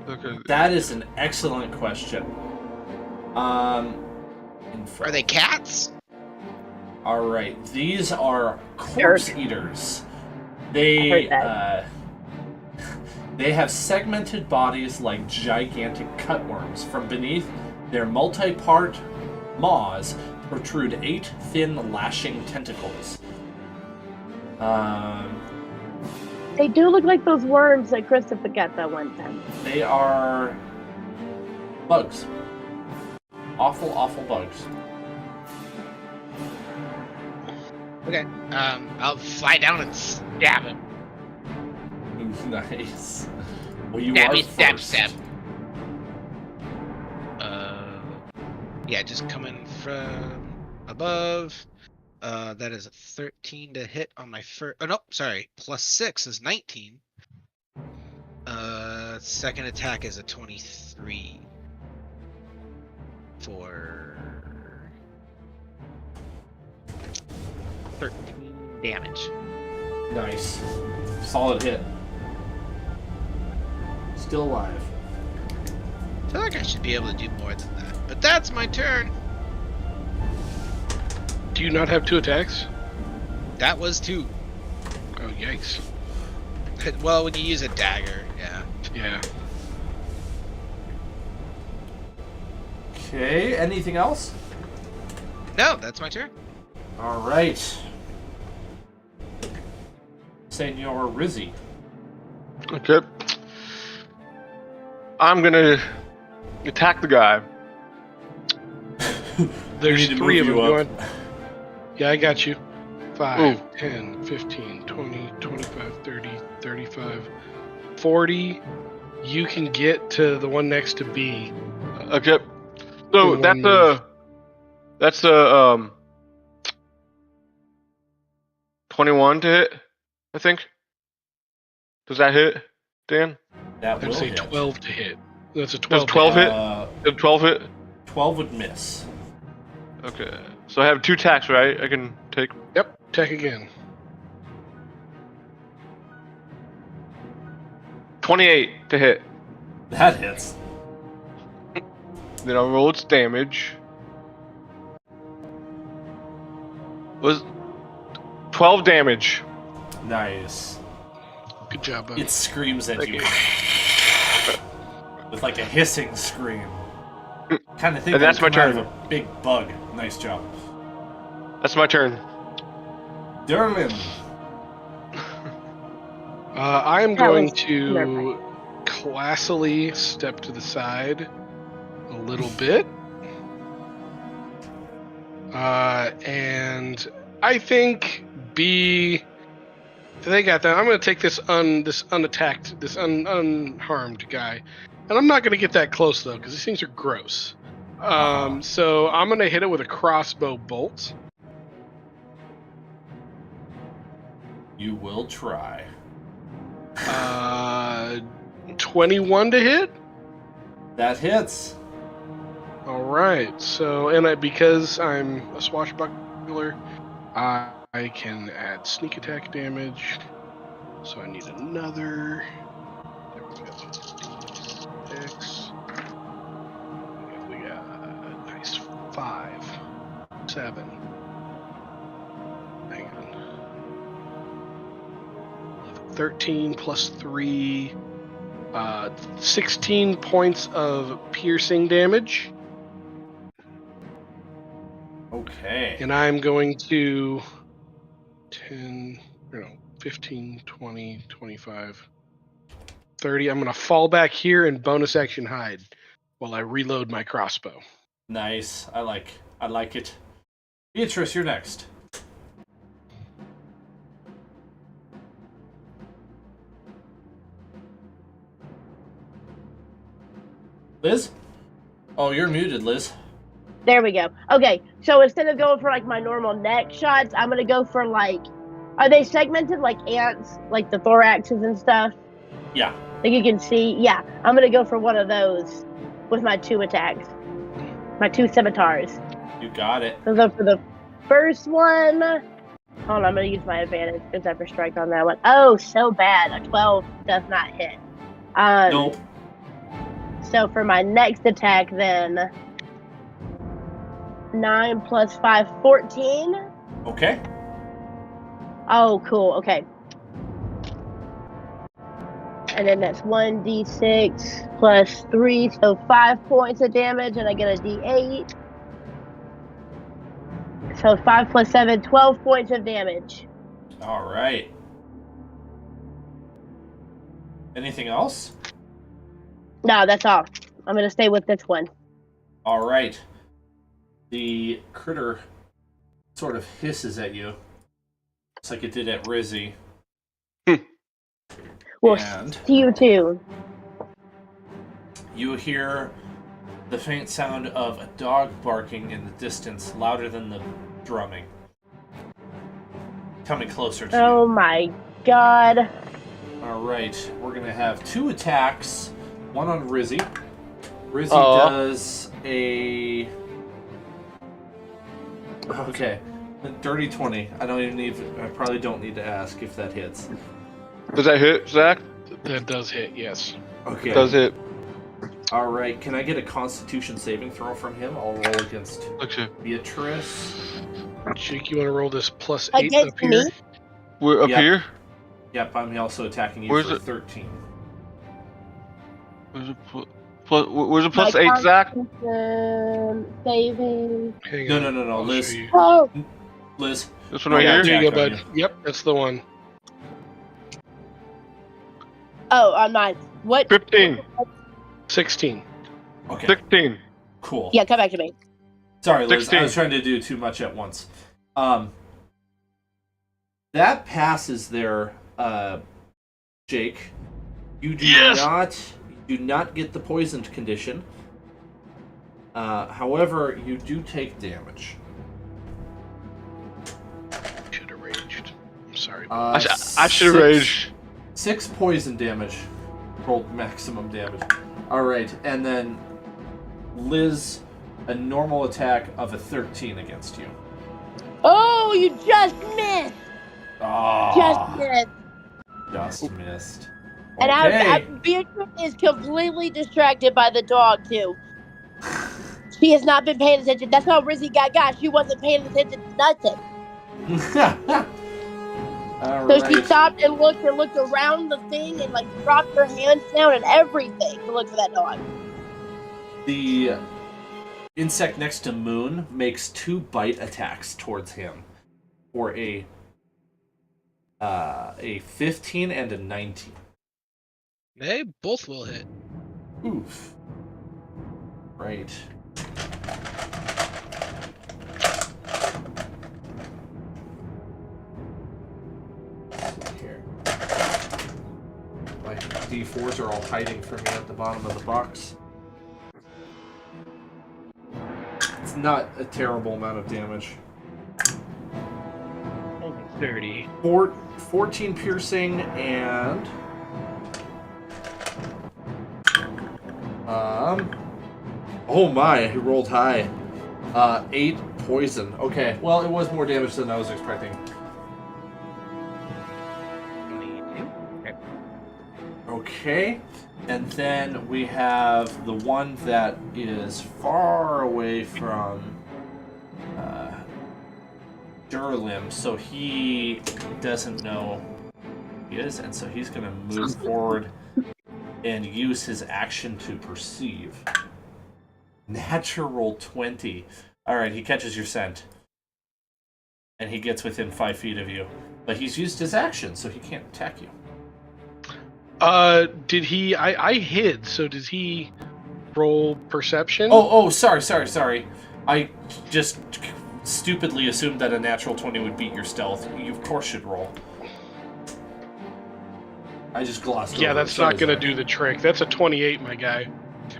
Okay. That is an excellent question. Are they cats? Alright, these are corpse eaters. They They have segmented bodies like gigantic cutworms. From beneath their multi-part maws protrude 8 thin, lashing tentacles. They do look like those worms that Christopher got that one time. They are bugs. Awful, awful bugs. Okay. I'll fly down and stab him. Nice. Well, you Stab are me, stab, first. stab. Yeah, just coming from above. That is a 13 to hit on my first. Oh no, sorry. Plus 6 is 19. Second attack is a 23 for 13 damage. Nice. Solid hit. Still alive. I feel like I should be able to do more than that. But that's my turn. Do you not have 2 attacks? That was 2. Oh, yikes. Well, when you use a dagger, yeah. Yeah. Okay, anything else? No, that's my turn. Alright. Senor Rizzy. Okay. I'm gonna attack the guy. There's need to 3 of move them. you You up. want... Yeah, I got you. 5, Ooh. 10, 15, 20, 25, 30, 35, 40. You can get to the one next to B. Okay. So In one that's a 21 to hit, I think. Does that hit, Dan? That I'd will say hit. 12 to hit. That's a Does 12 to 12 hit? Uh, Did 12 hit? 12 would miss. Okay. So I have 2 attacks, right? I can take. Yep, attack again. 28 to hit. That hits. Then I'll roll its damage. Was 12 damage. Nice. Good job, buddy. It screams at Thank you. you. With like a hissing scream. Kind of thing And that's my out turn. of a big bug. Nice job. That's my turn. Derlin. I'm That going was to classily step to the side a little bit. And I think B. They got that. I'm going to take this unattacked, this unharmed guy, and I'm not going to get that close though because these things are gross. So I'm going to hit it with a crossbow bolt. You will try. 21 to hit. That hits. All right. So, because I'm a swashbuckler, I can add sneak attack damage. So I need another. There we go. X. We got a nice 5, 7. Hang on. 13 plus 3. 16 points of piercing damage. Okay. And I'm going to 15, 20, 25, 30. I'm going to fall back here and bonus action hide while I reload my crossbow. Nice. I like it. Beatrice, you're next. Liz? Oh, you're muted, Liz. There we go. Okay, so instead of going for like my normal neck shots, I'm gonna go for like, are they segmented like ants, like the thoraxes and stuff? Yeah. Like you can see, yeah. I'm gonna go for one of those with my 2 attacks, my 2 scimitars. You got it. So for the first one, hold on, I'm gonna use my advantage because I have a strike on that one. Oh, so bad. A 12 does not hit. Nope. So for my next attack, then 9 plus 5, 14. Okay. Oh, cool. Okay. and then that's 1d6 plus 3, so 5 points of damage, and I get a d8. So 5 plus 7, 12 points of damage. All right. Anything else? No, that's all. I'm gonna stay with this one. All right. The critter sort of hisses at you. It's like it did at Rizzy. Well, And you too. you hear the faint sound of a dog barking in the distance, louder than the drumming. Coming closer to you. Oh my god. Alright, we're going to have 2 attacks. One on Rizzy. Rizzy does a... Okay. A dirty 20. I probably don't need to ask if that hits. Does that hit, Zach? That does hit, yes. Okay. Does hit. Alright, can I get a Constitution saving throw from him? I'll roll against Beatrice. Jake, you want to roll this plus 8 Against up here? me? We're up here? Yep, I'm also attacking you Where's for it? 13. Where's the plus 8, Zach? Saving. Hang No, on, no, no, no, I'll Liz. show you. Oh, Liz. This one right Yeah, here? There you go, Attack on bud. Yep, that's the one. I'm not. What? 15. 16. Okay, 16. cool. Yeah, come back to me. Sorry, Liz. 16. I was trying to do too much at once. That passes there, Jake. You do not get the poisoned condition. However, you do take damage. Should have raged. I'm sorry. I should have raged. 6 poison damage. Rolled maximum damage. Alright, and then Liz, a normal attack of a 13 against you. Oh, you just missed. Oh, Just missed. just missed. And Okay. Beatrice is completely distracted by the dog, too. She has not been paying attention. That's how Rizzy got. She wasn't paying attention to nothing. So she stopped and looked around the thing and like dropped her hands down and everything to look for that dog. The insect next to Moon makes 2 bite attacks towards him for a 15 and a 19. They both will hit. Oof. Right. Here. My D4s are all hiding from me at the bottom of the box. It's not a terrible amount of damage. Only 30. 14 piercing and... Oh my, he rolled high. 8 poison. Okay, well, it was more damage than I was expecting. Okay, and then we have the one that is far away from Durlim, so he doesn't know who he is, and so he's going to move forward and use his action to perceive. Natural 20. Alright, he catches your scent. And he gets within 5 feet of you. But he's used his action, so he can't attack you. Did he... I hid, so does he roll perception? Oh, sorry. I just stupidly assumed that a natural 20 would beat your stealth. You, of course, should roll. I just glossed over. Yeah, that's not going to do the trick. That's a 28, my guy.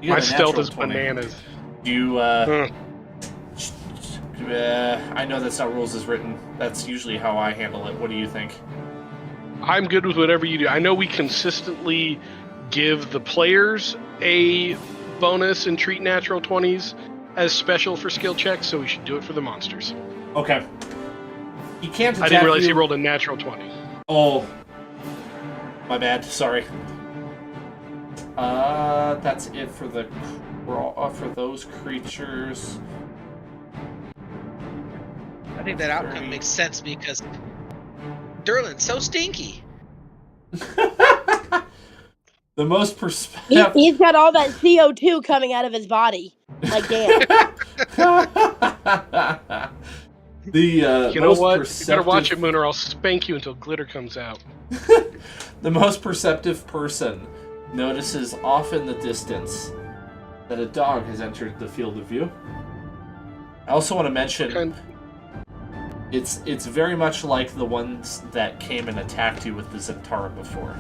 My stealth is 20. bananas. You, I know that's not rules as written. That's usually how I handle it. What do you think? I'm good with whatever you do. I know we consistently give the players a bonus and treat natural 20s as special for skill checks, so we should do it for the monsters. Okay. He can't attack I didn't realize you. he rolled a natural 20. Oh. My bad. Sorry. That's it for the for those creatures. I think that outcome makes sense because Durlin's so stinky. The most perspective. He's got all that CO2 coming out of his body. Like, damn. You know what? You better watch it, Moon, or I'll spank you until glitter comes out. The most perceptive person notices off in the distance that a dog has entered the field of view. I also want to mention it's very much like the ones that came and attacked you with the Zentara before.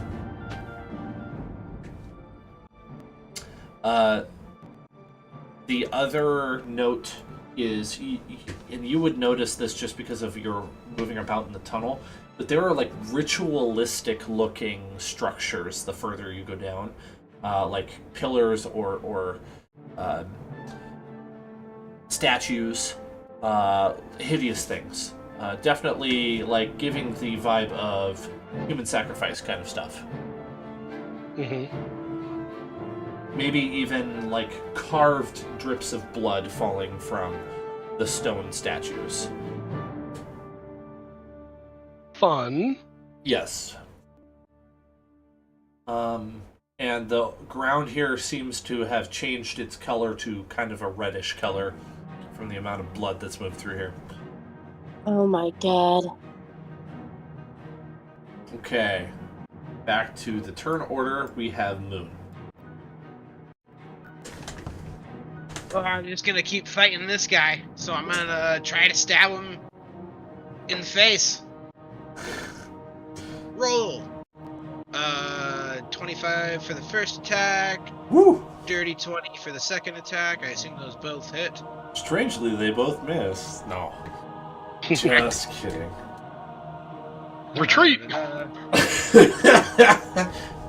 The other note is, and you would notice this just because of your moving about in the tunnel, but there are like ritualistic looking structures the further you go down, like pillars or statues, hideous things. Definitely like giving the vibe of human sacrifice kind of stuff. Mm-hmm. Maybe even like carved drips of blood falling from the stone statues. Fun. Yes. And the ground here seems to have changed its color to kind of a reddish color from the amount of blood that's moved through here. Oh my god. Okay. Back to the turn order, we have Moon. Well, I'm just gonna keep fighting this guy, so I'm gonna try to stab him in the face. Roll! 25 for the first attack. Woo! Dirty 20 for the second attack. I assume those both hit. Strangely, they both miss. No. Just kidding. Retreat!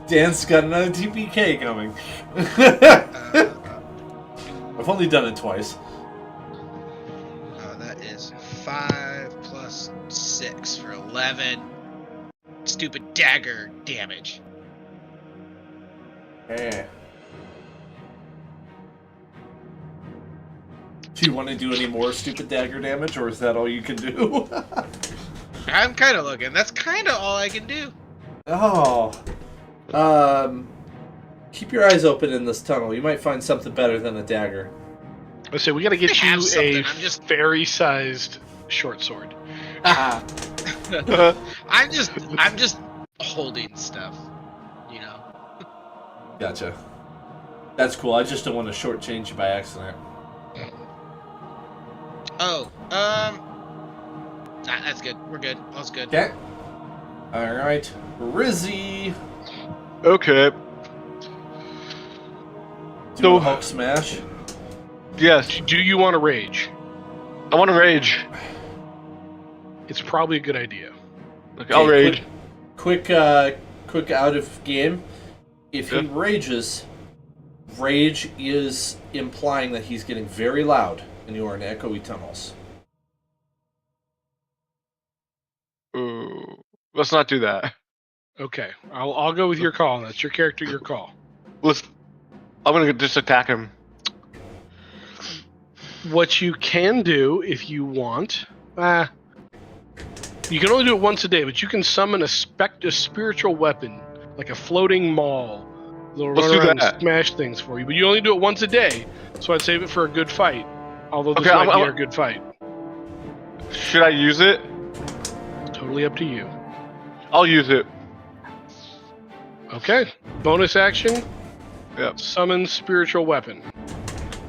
Dan's got another TPK coming. I've only done it twice. That is 5 plus 6 for 11. Stupid dagger damage. Hey. Do you want to do any more stupid dagger damage, or is that all you can do? I'm kind of looking. That's kind of all I can do. Oh. Keep your eyes open in this tunnel. You might find something better than a dagger. I say we got to get you a I'm just fairy-sized short sword. I'm just holding stuff, you know. Gotcha. That's cool. I just don't want to shortchange you by accident. Oh, that's good. We're good. All's good. Okay. Alright. Rizzy! Okay. Do a Hulk smash. Yes. Do you want to rage? I want to rage. It's probably a good idea. Okay, I'll rage. Quick out of game. If he rages, rage is implying that he's getting very loud and you are in echoey tunnels. Ooh, let's not do that. Okay, I'll go with your call. That's your character, your call. I'm gonna just attack him. What you can do, if you want, you can only do it once a day, but you can summon a spiritual weapon, like a floating maul. They'll run around and smash things for you, but you only do it once a day, so I'd save it for a good fight. Although this might be a good fight. Should I use it? Totally up to you. I'll use it. Okay. Bonus action. Yep. Summon spiritual weapon.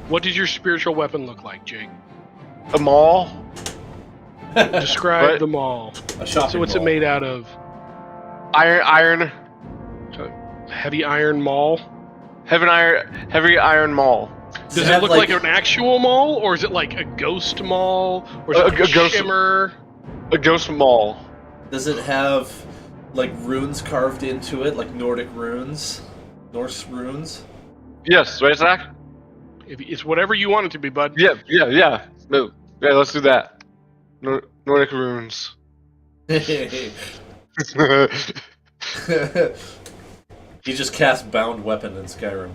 What does your spiritual weapon look like, Jake? A maul. Describe the maul. A shopping So what's mall. it made out of? Iron. Heavy iron maul. Heavy iron maul. Does it look like an actual maul, or is it like a ghost maul, or is it like a ghost shimmer? A ghost maul. Does it have like runes carved into it, like Nordic runes? Norse runes? Yes, right, Zach? It's whatever you want it to be, bud. Yeah. No, yeah, let's do that. Nordic runes. He just cast bound weapon in Skyrim.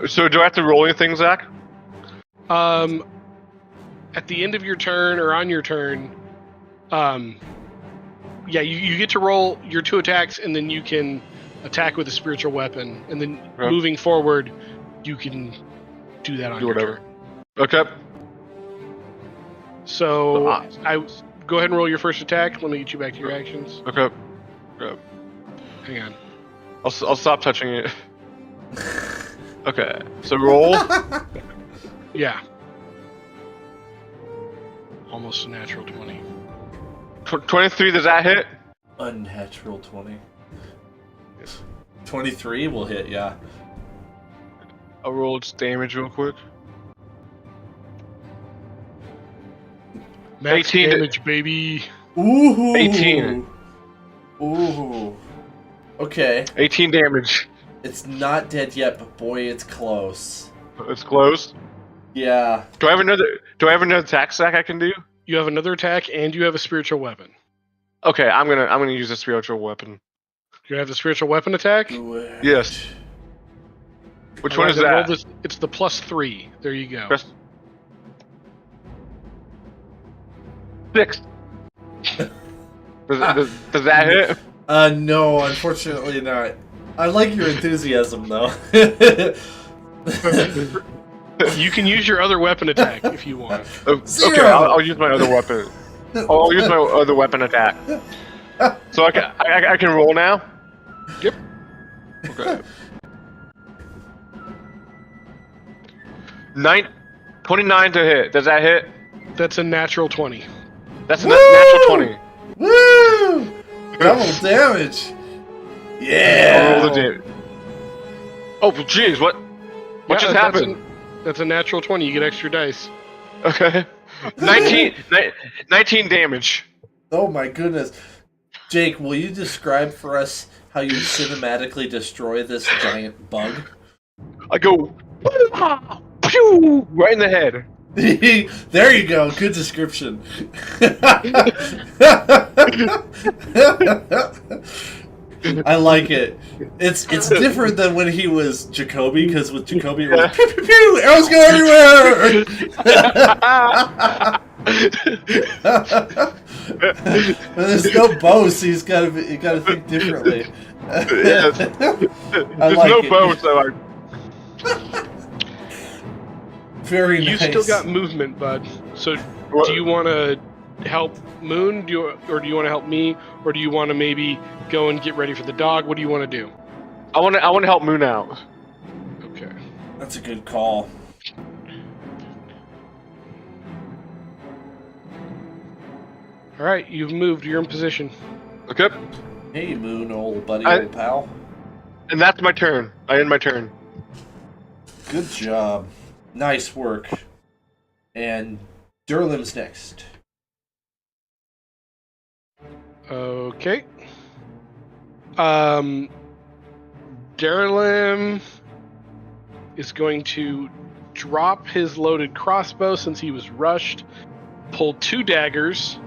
So do I have to roll anything, Zach? At the end of your turn or on your turn, yeah, you get to roll your 2 attacks, and then you can attack with a spiritual weapon, and then moving forward, you can do that on your turn. Okay. So I go ahead and roll your first attack. Let me get you back to your actions. Okay. Hang on. I'll stop touching it. Okay. So roll. Yeah. Almost a natural 20. 23, does that hit? Unnatural 20. 23 will hit, yeah. I'll roll its damage real quick. Max 18 damage, baby. Ooh. 18. Ooh. Okay. 18 damage. It's not dead yet, but boy, it's close. It's close. Yeah. Do I have another attack stack I can do? You have another attack, and you have a spiritual weapon. Okay, I'm gonna use a spiritual weapon. You have the spiritual weapon attack? Yes. Which one is that? It's the +3. There you go. Press 6. does that hit? No, unfortunately not. I like your enthusiasm, though. You can use your other weapon attack if you want. Okay, I'll use my other weapon. I'll use my other weapon attack. So I can roll now? Yep. Okay. 29 to hit. Does that hit? That's a natural 20. That's a natural 20. Woo! Double damage. Yeah. I'll roll the damage. Oh, jeez, what just happened? That's a natural 20. You get extra dice. Okay. 19 damage. Oh my goodness. Jake, will you describe for us how you cinematically destroy this giant bug? I go pew, right in the head. There you go. Good description. I like it. It's different than when he was Jacoby, because with Jacoby it was pew pew pew, arrows go everywhere. There's no bow, so you gotta think differently. Yes. There's no bow, so very nice. You still got movement, bud. So do you want to help Moon, or do you want to help me, or do you want to maybe go and get ready for the dog? What do you want to do? I want to help Moon out. Okay. That's a good call. All right, you've moved. You're in position. Okay. Hey, Moon, old buddy, old pal. And that's my turn. I end my turn. Good job. Nice work. And Durlim's next. Okay. Durlim is going to drop his loaded crossbow since he was rushed, pull 2 daggers,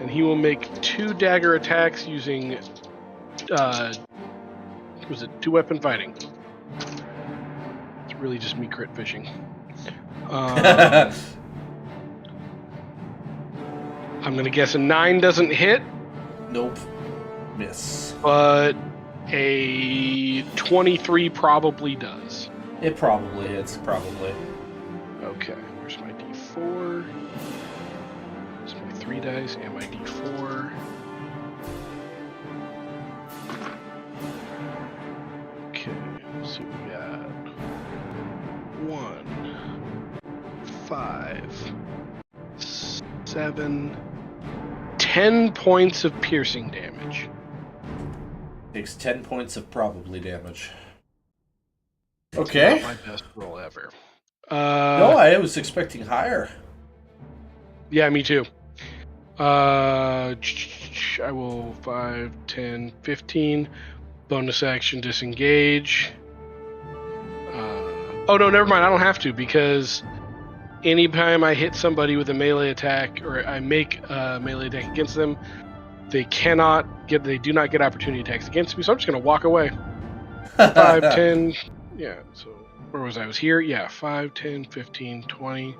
and he will make 2 dagger attacks using was it 2-weapon fighting? It's really just me crit fishing. I'm gonna guess a 9 doesn't hit. Nope. Miss. But a 23 probably does. It probably hits, probably. Okay, where's my D4? There's my 3 dice and my D4. Okay, let's see what we got. 1, 5, 7, 10 points of piercing damage. Takes 10 points of probably damage. Okay. Not my best roll ever. No, I was expecting higher. Yeah, me too. I will 5, 10, 15. Bonus action disengage. Oh no, never mind. I don't have to, because anytime I hit somebody with a melee attack, or I make a melee attack against them, they do not get opportunity attacks against me, so I'm just going to walk away. 5, 10, yeah, so where was I? I was here? Yeah, 5, 10, 15, 20,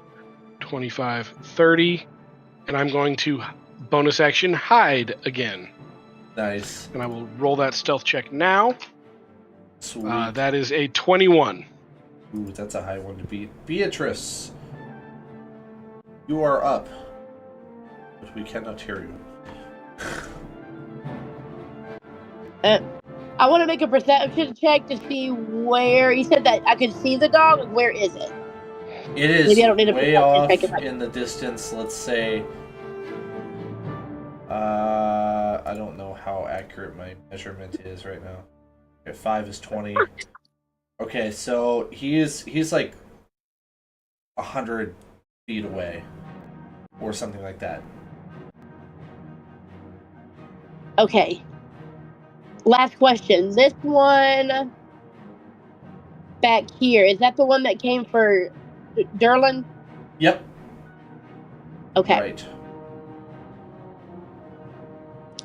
25, 30, and I'm going to bonus action hide again. Nice. And I will roll that stealth check now. Sweet. That is a 21. Ooh, that's a high one to beat. Beatrice, you are up. But we cannot hear you. I want to make a perception check to see where... You said that I could see the dog. Where is it? It is Maybe I don't need a way off check in the distance. Let's say... I don't know how accurate my measurement is right now. Okay, 5 is 20. Okay, so he's like 100 feet away. Or something like that. Okay. Last question. This one back here, is that the one that came for Durlin? Yep. Okay. Right.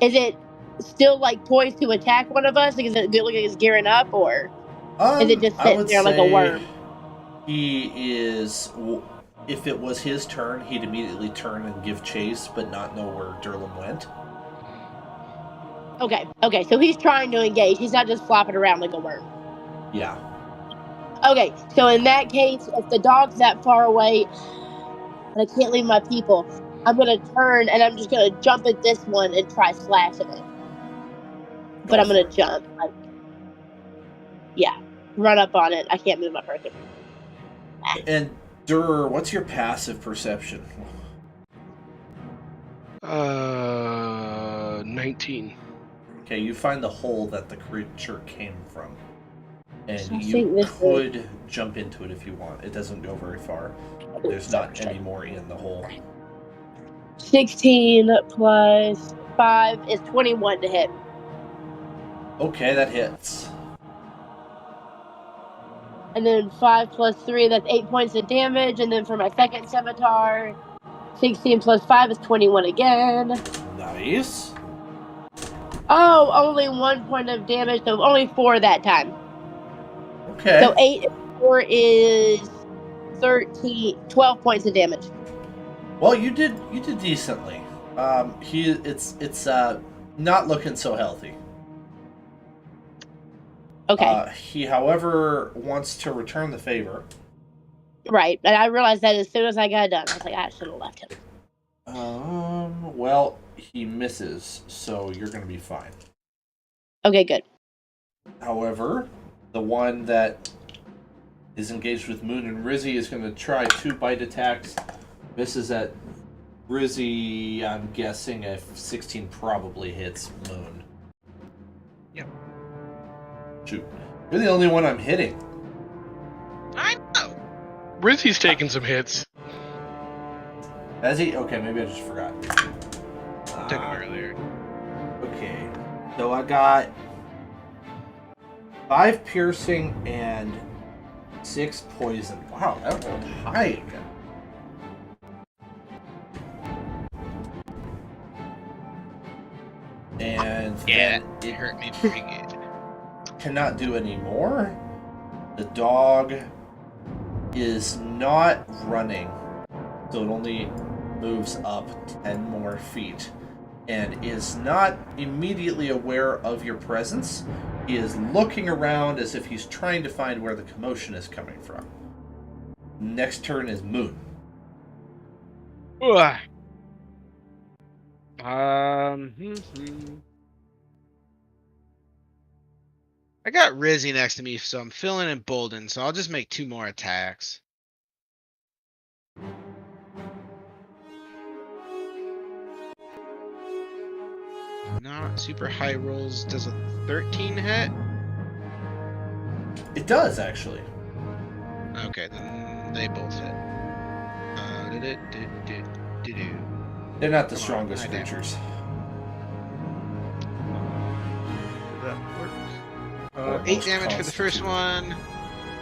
Is it still like poised to attack one of us? Like, is it look like it's gearing up, or is it just sitting there like a worm? He is. If it was his turn, he'd immediately turn and give chase, but not know where Durlin went. Okay, so he's trying to engage. He's not just flopping around like a worm. Yeah. Okay, so in that case, if the dog's that far away and I can't leave my people, I'm going to turn and I'm just going to jump at this one and try slashing it. But I'm going to jump. Yeah, run up on it. I can't move my person. And Dur, what's your passive perception? 19. Okay, you find the hole that the creature came from. And So you could jump into it if you want. It doesn't go very far. There's not any more in the hole. 16 plus 5 is 21 to hit. Okay, that hits. And then 5 plus 3, that's 8 points of damage. And then for my second scimitar, 16 plus 5 is 21 again. Nice. Oh, only 1 point of damage, so only 4 that time. Okay. So 8 and 4 is 12 points of damage. Well, you did decently. It's not looking so healthy. Okay. He, however, wants to return the favor. Right, and I realized that as soon as I got done. I was like, I should have left him. Well, he misses, so you're going to be fine. Okay, good. However, the one that is engaged with Moon and Rizzy is going to try 2 bite attacks. Misses at Rizzy, I'm guessing a 16 probably hits Moon. Yep. Shoot. You're the only one I'm hitting. I know. Rizzy's taking some hits. Has he? Okay, maybe I just forgot. Took him earlier. Okay. So I got 5 piercing and 6 poison. Wow, that rolled high again. And Yeah, then it hurt me pretty good. Cannot do any more. The dog is not running, so it only moves up 10 more feet and is not immediately aware of your presence. He is looking around as if he's trying to find where the commotion is coming from. Next turn is Moon. Ugh. I got Rizzy next to me, so I'm feeling emboldened, so I'll just make 2 more attacks. Not super high rolls. Does a 13 hit? It does, actually. Okay, then they both hit. They're not the strongest creatures. That works. 8 damage for the first one.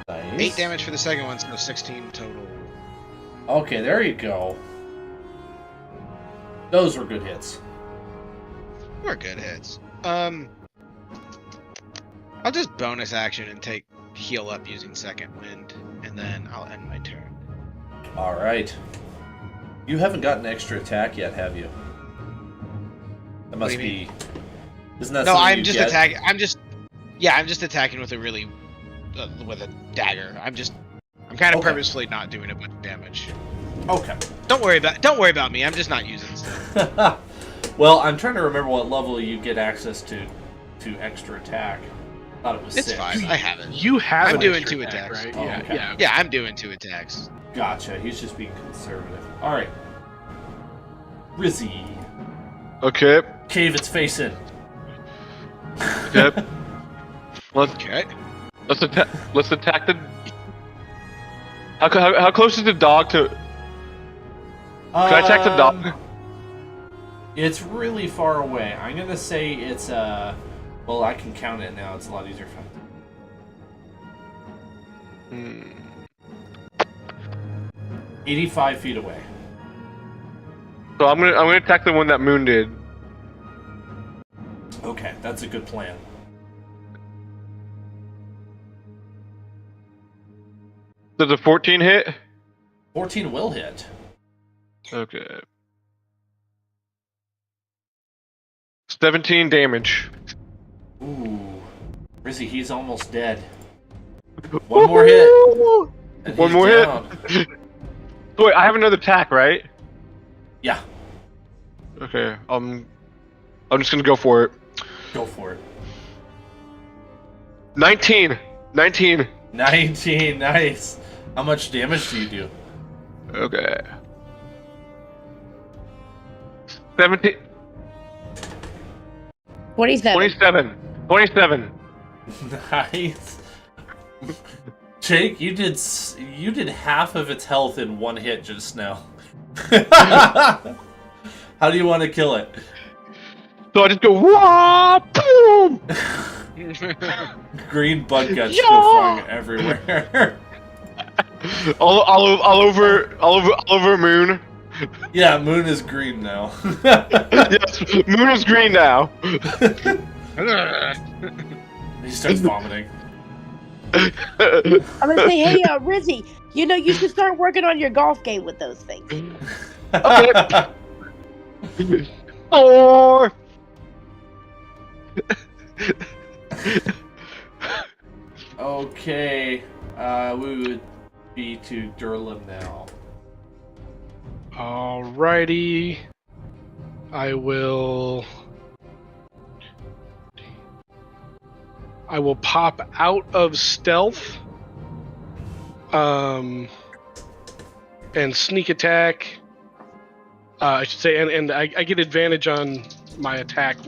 Nice. 8 damage for the second one, so 16 total. Okay, there you go. Those were good hits. We're good hits. I'll just bonus action and take heal up using second wind, and then I'll end my turn. All right. You haven't gotten extra attack yet, have you? That must be. Isn't that No, something I'm you just get? attacking. I'm just attacking with a really with a dagger. I'm kind of purposefully not doing a bunch of damage. Okay. Don't worry about me. I'm just not using stuff. Well, I'm trying to remember what level you get access to extra attack. I thought it was It's 6. fine. I haven't. You have. I'm an doing extra 2 attack, attacks. right? Oh, Yeah, okay. yeah. Yeah, I'm doing 2 attacks. Gotcha. He's just being conservative. All right. Rizzy. Okay. Cave its face in. Yep. Let's Okay. let's attack the. How close is the dog to? Can I attack the dog? It's really far away. I'm gonna say it's well, I can count it now. It's a lot easier for me. 85 feet away. So I'm gonna attack the one that Moon did. Okay, that's a good plan. Does a 14 hit? 14 will hit. Okay. 17 damage. Ooh. Rizzy, he's almost dead. One more hit. And One he's more down. hit. So wait, I have another attack, right? Yeah, Okay. I'm just gonna go for it. go for it. 19. 19. 19, nice. How much damage do you do? Okay. 17. 27. 27. 27. Nice. Jake, you did half of its health in one hit just now. How do you want to kill it? So I just go, wah, boom! Green bug guts go flying everywhere. all over Moon. Yeah, Moon is green now. Yes, Moon is green now. He starts vomiting. I'm gonna say, hey, Rizzy, you should start working on your golf game with those things. Okay. Or. Okay, we would be to Durlam now. Alrighty. I will pop out of stealth. And sneak attack. I should say, and I get advantage on my attack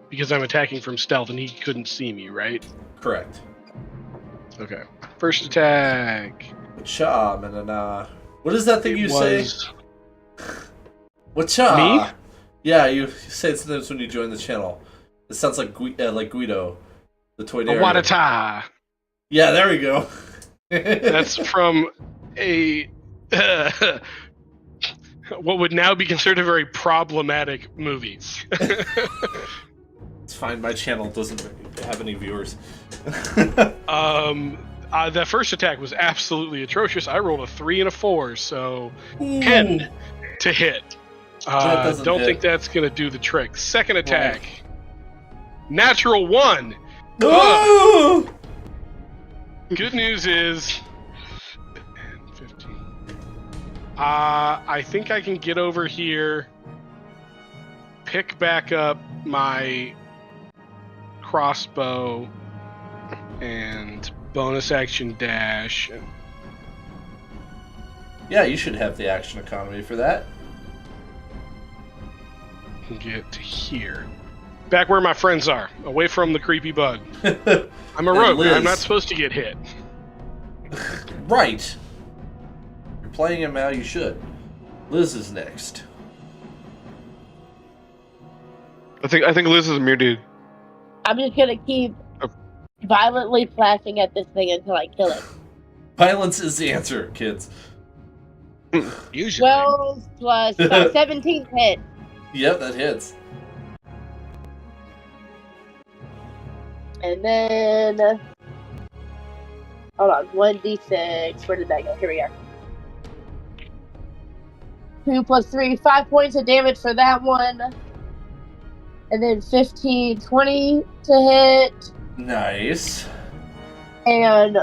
because I'm attacking from stealth and he couldn't see me, right? Correct. Okay. First attack. Wacha, manana. What is that thing you say? Was Wacha. Me? Yeah, you say it sometimes when you join the channel. It sounds like Guido, the toy a narrator. Wadata. Yeah, there we go. That's from a what would now be considered a very problematic movie. It's fine. My channel doesn't have any viewers. That first attack was absolutely atrocious. I rolled a 3 and a 4, so 10 to hit. Don't think that's gonna do the trick. Second attack, natural 1. Oh! Good news is, 15. I think I can get over here, pick back up my crossbow, and bonus action dash. Yeah, you should have the action economy for that. And get to here. Back where my friends are, away from the creepy bug. I'm a rogue. Liz. I'm not supposed to get hit. Right. You're playing him now, you should. Liz is next. I think Liz is muted. I'm just gonna keep violently flashing at this thing until I kill it. Violence is the answer, kids. Usually. 12 plus 17 hit. Yep, that hits. And then... Hold on, 1d6. Where did that go? Here we are. 2 plus 3, 5 points of damage for that one. and then 15, 20 to hit. Nice. And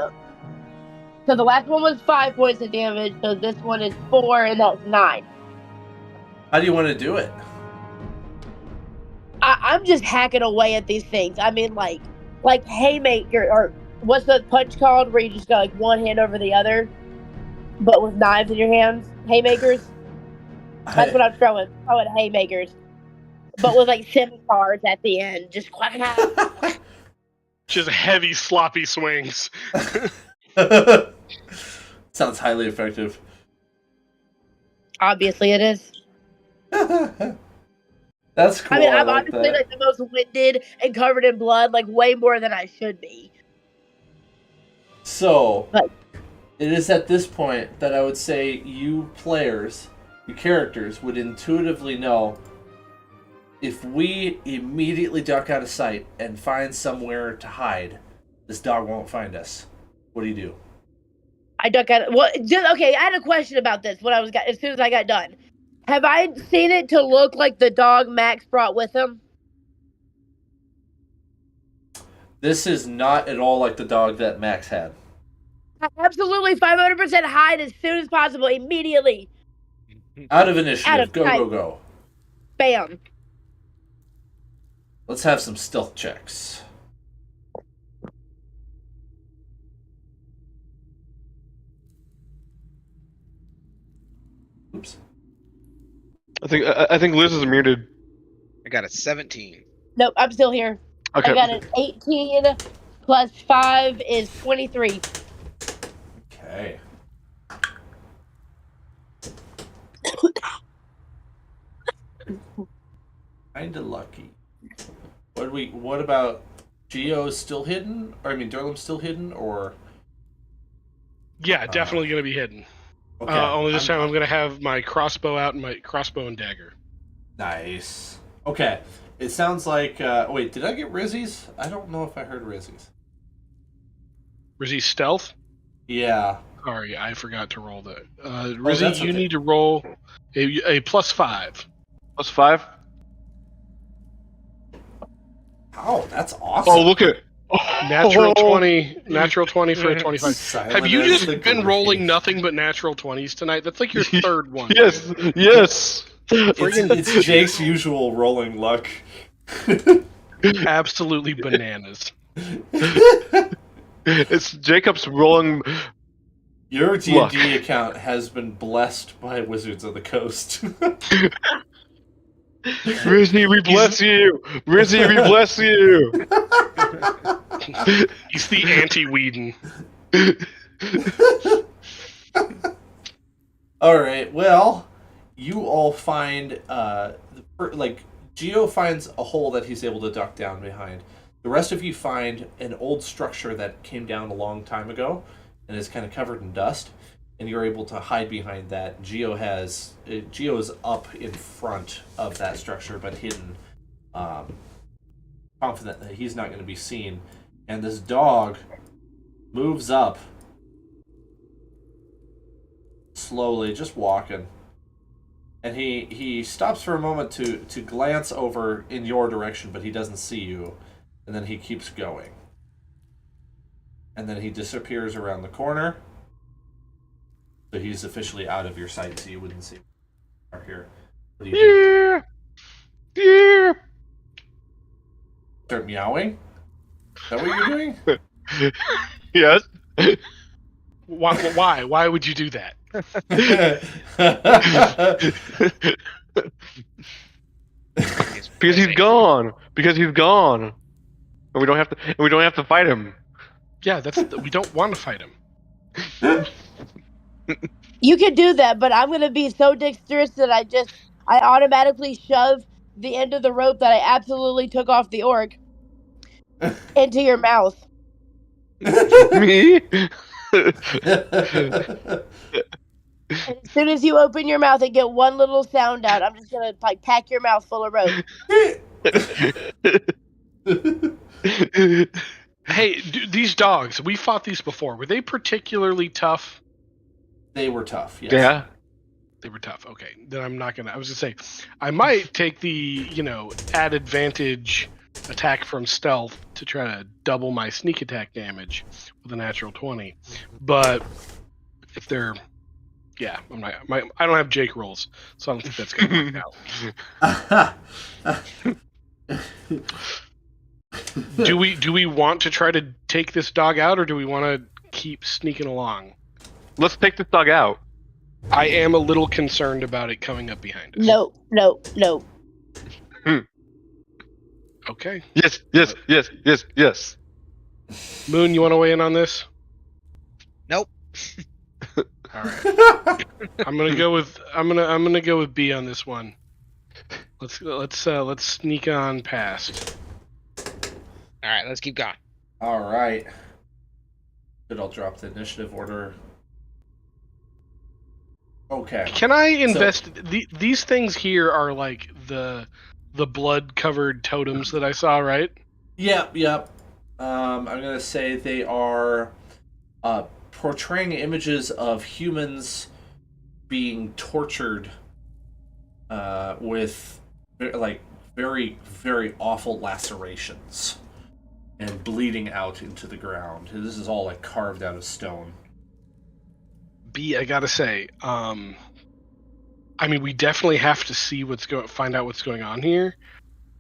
so the last one was 5 points of damage, so this one is 4, and that's 9. How do you want to do it? I'm just hacking away at these things. I mean, like haymaker, or what's the punch called, where you just got like one hand over the other, but with knives in your hands? Haymakers? That's what I'm throwing. Throwing haymakers. But with like scimitars at the end. Just quack. Just heavy, sloppy swings. Sounds highly effective. Obviously it is. That's cool. I mean, I'm honestly like the most winded and covered in blood, like way more than I should be. So, it is at this point that I would say you players, you characters, would intuitively know if we immediately duck out of sight and find somewhere to hide, this dog won't find us. What do you do? I duck out. Well, okay. I had a question about this as soon as I got done. Have I seen it to look like the dog Max brought with him? This is not at all like the dog that Max had. Absolutely, 500% hide as soon as possible, immediately. Out of initiative. Go. Bam. Let's have some stealth checks. Oops. I think Liz is muted. I got a 17. Nope, I'm still here. Okay. I got an 18 plus 5 is 23. Okay. Kinda lucky. What about Geo's still hidden? Or I mean Durlam's still hidden, or? Yeah, definitely gonna be hidden. Okay. Only this time I'm gonna have my crossbow out and my crossbow and dagger. Nice. Okay. It sounds like wait, did I get Rizzy's? I don't know if I heard Rizzy's. Rizzy stealth? Yeah. Sorry, I forgot to roll that. Rizzy, okay. You need to roll a +5. +5? Oh, that's awesome. Oh, look at Natural 20 for a 25. Silent Have you as just the been grave. rolling nothing but natural 20s tonight? That's like your third one. Yes. It's Jake's usual rolling luck. Absolutely bananas. It's Jacob's rolling. Your D&D account has been blessed by Wizards of the Coast. Rizzy, we bless you! Rizzy, we bless you! He's the anti-Whedon. Alright, well, you all find, Geo finds a hole that he's able to duck down behind. The rest of you find an old structure that came down a long time ago and is kind of covered in dust, and you're able to hide behind that. Geo is up in front of that structure, but hidden, confident that he's not going to be seen. And this dog moves up slowly, just walking. And he stops for a moment to glance over in your direction, but he doesn't see you. And then he keeps going. And then he disappears around the corner. So he's officially out of your sight, so you wouldn't see him here. What do you do? Yeah. Start meowing? Is that what you're doing? Yes. Why? Why would you do that? Because he's gone. And we don't have to fight him. Yeah, we don't want to fight him. You can do that, but I'm gonna be so dexterous that I automatically shove the end of the rope that I absolutely took off the orc into your mouth. Me? And as soon as you open your mouth and get one little sound out, I'm just gonna pack your mouth full of rope. Hey, these dogs, we fought these before. Were they particularly tough? They were tough, yes. Yeah. They were tough. Okay, then I'm not gonna. I was gonna say, I might take the add advantage attack from stealth to try to double my sneak attack damage with a natural 20. But if they're, I'm not. I don't have Jake rolls, so I don't think that's gonna work out. Do we want to try to take this dog out, or do we want to keep sneaking along? Let's take this dog out. I am a little concerned about it coming up behind us. No. Okay. Yes. Moon, you want to weigh in on this? Nope. All right. I'm gonna go with B on this one. Let's sneak on past. All right, let's keep going. All right. Good, I'll drop the initiative order. Okay. Can I invest? These things here are like the blood-covered totems that I saw, right? Yep. I'm gonna say they are portraying images of humans being tortured with like very, very awful lacerations and bleeding out into the ground. This is all like carved out of stone. B, I gotta say, I mean, we definitely have to find out what's going on here,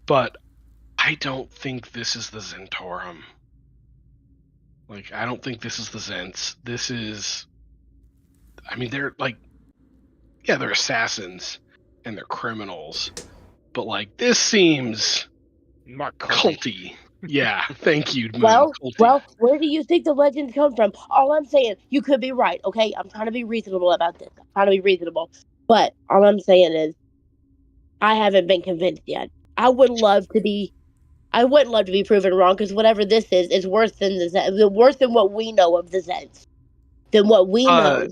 but I don't think this is the Zentaurum. Like, I don't think this is the Zents. This is, I mean, they're like, they're assassins and they're criminals, but like, this seems culty. Yeah, thank you. Well, where do you think the legends come from? All I'm saying, you could be right, okay? I'm trying to be reasonable about this. But all I'm saying is, I haven't been convinced yet. I wouldn't love to be proven wrong, because whatever this is worse than worse than what we know of the Zeds. Than what we know.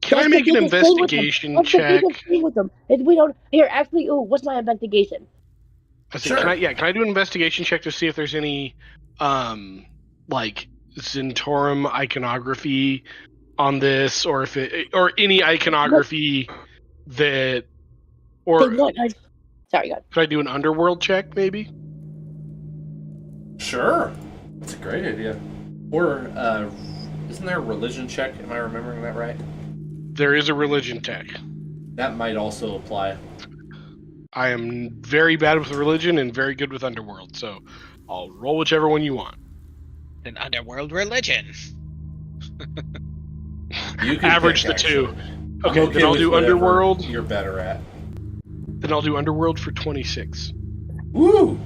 Can I make an investigation check? The biggest thing with them is we don't. Here, actually, what's my investigation? Sure. Can I do an investigation check to see if there's any, like Zentaurum iconography on this, or if or any iconography that, or sorry, God. Could I do an underworld check, maybe? Sure, that's a great idea. Or isn't there a religion check? Am I remembering that right? There is a religion check. That might also apply. I am very bad with religion and very good with underworld, so I'll roll whichever one you want. An underworld religion. You can average pick, the two. Okay, then I'll do underworld. You're better at. Then I'll do underworld for 26. Woo!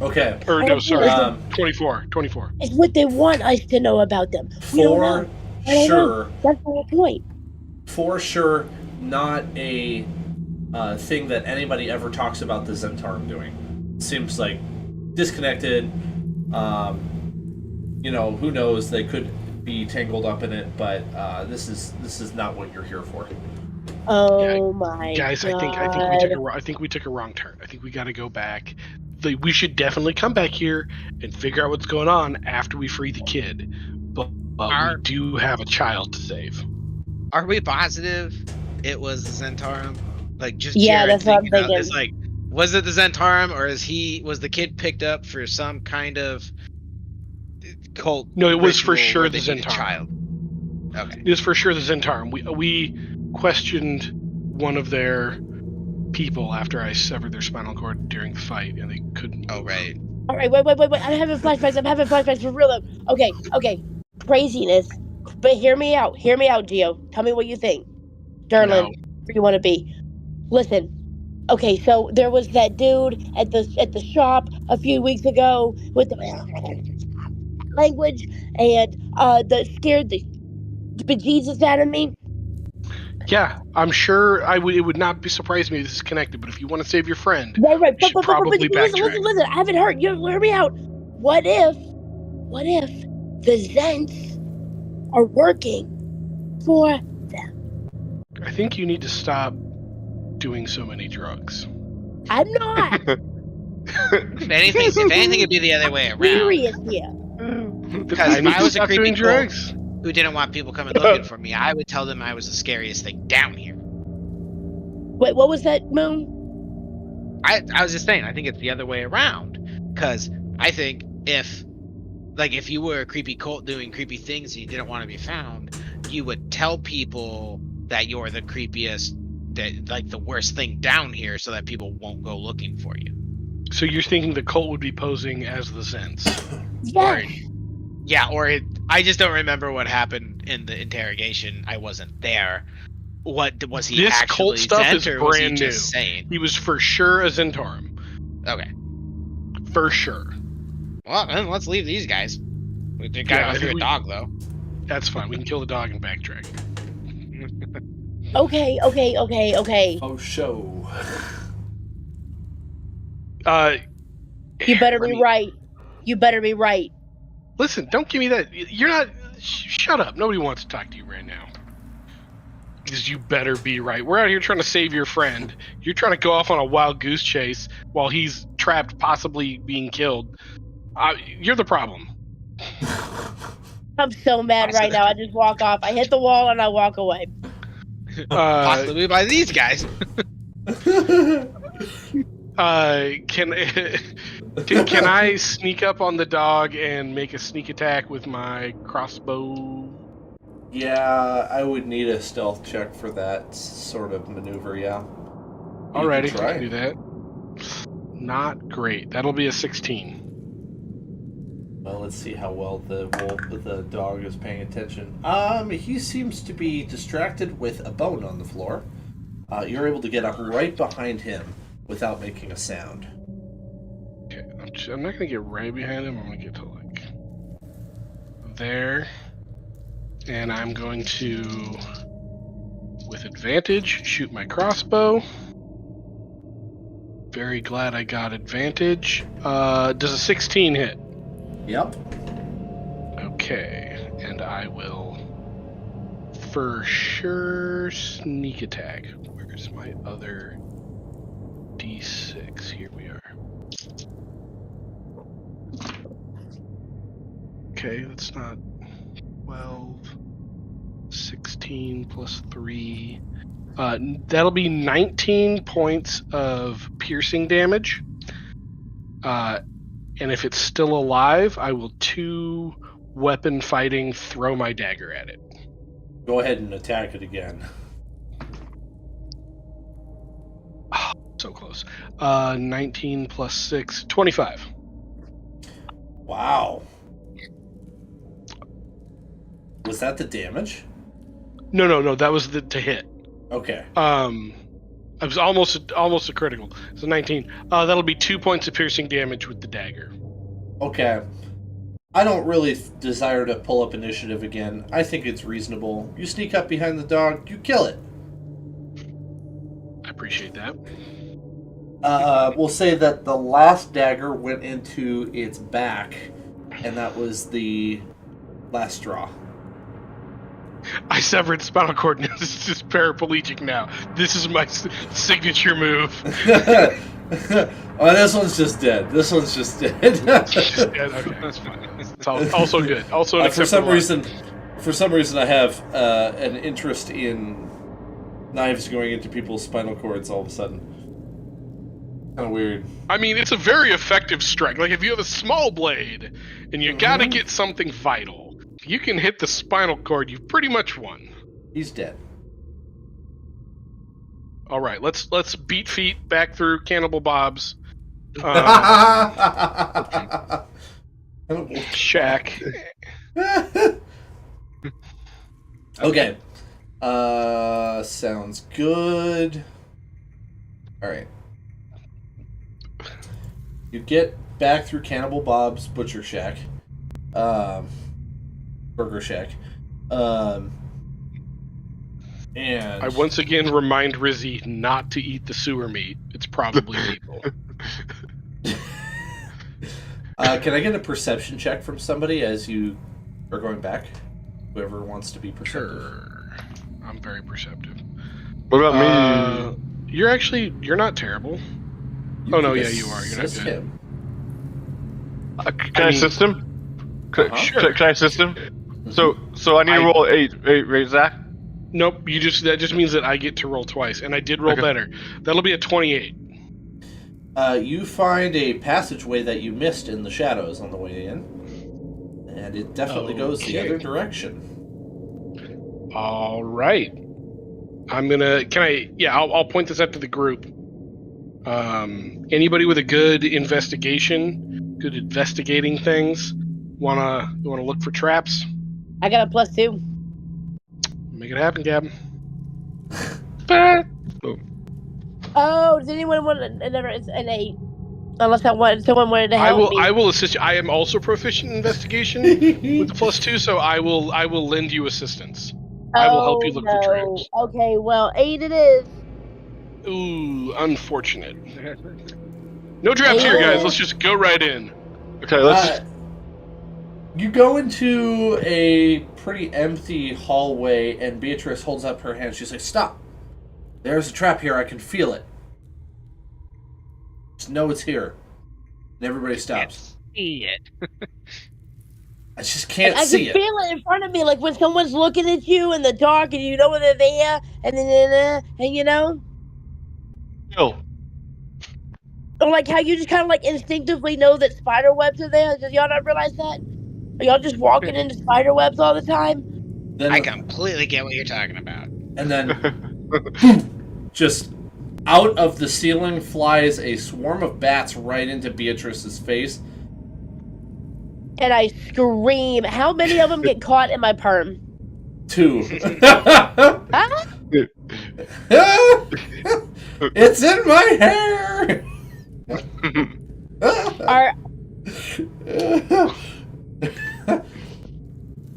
Okay. Or no, sorry, 24. It's what they want us to know about them. For sure. That's the whole point. For sure, not a thing that anybody ever talks about the Zentaurum doing. Seems like disconnected. Who knows? They could be tangled up in it, but this is not what you're here for. Oh my guys! God. I think we took a wrong turn. I think we got to go back. We should definitely come back here and figure out what's going on after we free the kid. But we do have a child to save. Are we positive it was the Zentaurum? Like, just Jared, that's what I'm thinking. It's like, was it the Zentaurum, or was the kid picked up for some kind of cult? No, it was for sure the Zentaurum. Child. Okay. It was for sure the Zentaurum. We questioned one of their people after I severed their spinal cord during the fight, and they couldn't. Oh, right. All right, wait. I'm having flashbacks for real though. Okay. Craziness. But hear me out, Gio. Tell me what you think. Derlin, where you want to be. Listen. Okay, so there was that dude at the shop a few weeks ago with the language, and that scared the bejesus out of me. Yeah, I'm sure it would not surprise me if this is connected, but if you want to save your friend, right. you should probably backtrack. Listen, I haven't heard. You hear me out. What if the Zents are working for them? I think you need to stop doing so many drugs. I'm not. If anything, it'd be the other way around. Serious here. Because if I was a creepy drugs who didn't want people coming looking for me, I would tell them I was the scariest thing down here. Wait, what was that, Moon? I was just saying, I think it's the other way around. Because I think if you were a creepy cult doing creepy things and you didn't want to be found, you would tell people that you're the creepiest, the worst thing down here, so that people won't go looking for you. So you're thinking the cult would be posing as the Zents? Yeah. I just don't remember what happened in the interrogation. I wasn't there. What was he this actually cult stuff Zent, is or was he brand just new. saying? He was for sure a Zentarum. Okay. For sure. Well, then let's leave these guys. We gotta go through a dog, though. That's fine. We can kill the dog and backtrack. Okay. Oh, show. You better be right. You better be right. Listen, don't give me that. You're not. Shut up. Nobody wants to talk to you right now. Because you better be right. We're out here trying to save your friend. You're trying to go off on a wild goose chase while he's trapped, possibly being killed. You're the problem. I'm so mad right now. I just walk off. I hit the wall and I walk away. Possibly by these guys. Can I sneak up on the dog and make a sneak attack with my crossbow? Yeah, I would need a stealth check for that sort of maneuver, yeah. Alrighty, I can do that. Not great. That'll be a 16. Well, let's see how well the dog is paying attention. He seems to be distracted with a bone on the floor. You're able to get up right behind him without making a sound. Okay, I'm not gonna get right behind him. I'm gonna get to like there, and I'm going to, with advantage, shoot my crossbow. Very glad I got advantage. Does a 16 hit? Yep. Okay, and I will for sure sneak attack. Where's my other D6? Here we are. Okay, that's not 12. 16 plus 3. That'll be 19 points of piercing damage. And if it's still alive, I will 2 weapon fighting throw my dagger at it. Go ahead and attack it again. Oh, so close. 19 plus 6, 25. Wow. Was that the damage? No. That was to hit. Okay. It was almost a critical. So 19. That'll be 2 points of piercing damage with the dagger. Okay. I don't really desire to pull up initiative again. I think it's reasonable. You sneak up behind the dog, you kill it. I appreciate that. We'll say that the last dagger went into its back, and that was the last straw. I severed spinal cord. This is paraplegic now. This is my signature move. Oh, this one's just dead. This one's just dead. Just dead. Okay, that's fine. It's also good. Also, an for some reason, I have an interest in knives going into people's spinal cords all of a sudden. Kind of weird. I mean, it's a very effective strike. Like if you have a small blade and you gotta get something vital, you can hit the spinal cord. You've pretty much won. He's dead. All right, let's beat feet back through Cannibal Bob's shack. Okay. Sounds good. All right. You get back through Cannibal Bob's butcher shack, burger shack, and I once again remind Rizzy not to eat the sewer meat. It's probably people. Can I get a perception check from somebody as you are going back? Whoever wants to be perceptive. Sure. I'm very perceptive. What about me? You're not terrible. You no, can yeah, you are. You're not assist good. him. Can I assist him? Uh-huh. Can I assist him? So I need to roll 8, right, Zach? Nope. That just means that I get to roll twice, and I did roll better. That'll be a 28. You find a passageway that you missed in the shadows on the way in, and it definitely goes the other direction. All right. I'm gonna. Can I? Yeah, I'll point this out to the group. Anybody with a good investigating things, wanna look for traps? I got a +2. Make it happen, Gab. Oh, does anyone want an 8? Unless someone wanted to help me. I will assist you. I am also proficient in investigation with the +2, so I will lend you assistance. I will help you look for traps. Okay, well, 8 it is. Ooh, unfortunate. No traps here, guys. Let's just go right in. Okay, let's. You go into a pretty empty hallway, and Beatrice holds up her hand. She's like, "Stop! There's a trap here. I can feel it. Just know it's here." And everybody stops. See it. I just can't see it. I can feel it in front of me, like when someone's looking at you in the dark, and you know when they're there, and then you know. No. Or like how you just kind of like instinctively know that spider webs are there. Does y'all not realize that? Are y'all just walking into spider webs all the time? I completely get what you're talking about. And then, just out of the ceiling flies a swarm of bats right into Beatrice's face. And I scream. How many of them get caught in my perm? 2. Huh? It's in my hair!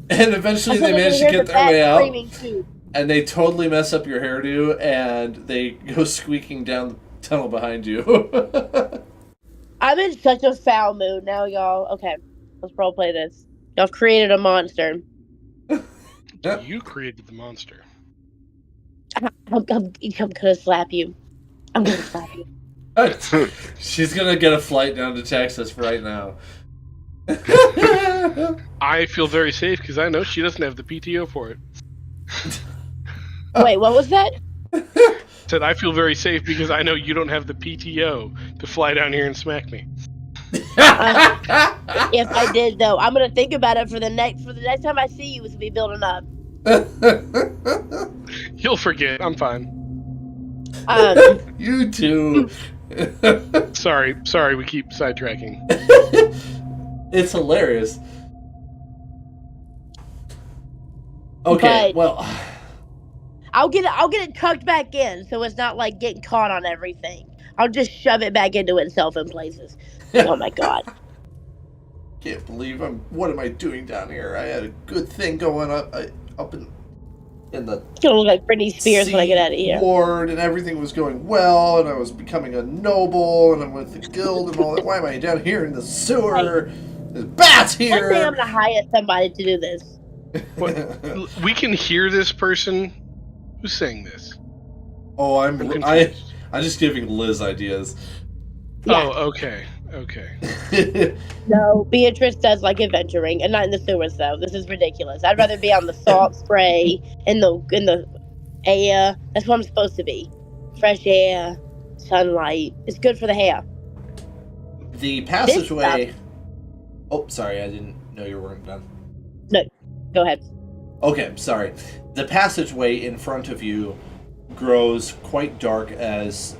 And eventually they manage to get their way out. And they totally mess up your hairdo, and they go squeaking down the tunnel behind you. I'm in such a foul mood now, y'all. Okay, let's roleplay this. Y'all created a monster. You created the monster. I'm gonna slap you. I'm gonna slap you. She's gonna get a flight down to Texas right now. I feel very safe because I know she doesn't have the PTO for it. Wait, what was that? Said I feel very safe because I know you don't have the PTO to fly down here and smack me. If I did, though, I'm gonna think about it for the next time I see you. It's gonna be building up. You'll forget. I'm fine. You too. Sorry. We keep sidetracking. It's hilarious. Okay, well, I'll get it tucked back in, so it's not like getting caught on everything. I'll just shove it back into itself in places. Oh my god! Can't believe what am I doing down here? I had a good thing going up in the. It's gonna look like Britney Spears when I get out of here. Ward, and everything was going well, and I was becoming a noble, and I'm with the guild and all that. Why am I down here in the sewer? There's bats here. One day I'm gonna hire somebody to do this. We can hear this person. Who's saying this? Oh, I'm just giving Liz ideas. Yeah. Oh, okay. No, Beatrice does like adventuring, and not in the sewers though. This is ridiculous. I'd rather be on the salt spray in the air. That's what I'm supposed to be. Fresh air, sunlight. It's good for the hair. The passageway. Oh, sorry, I didn't know you weren't done. No, go ahead. Okay, sorry. The passageway in front of you grows quite dark as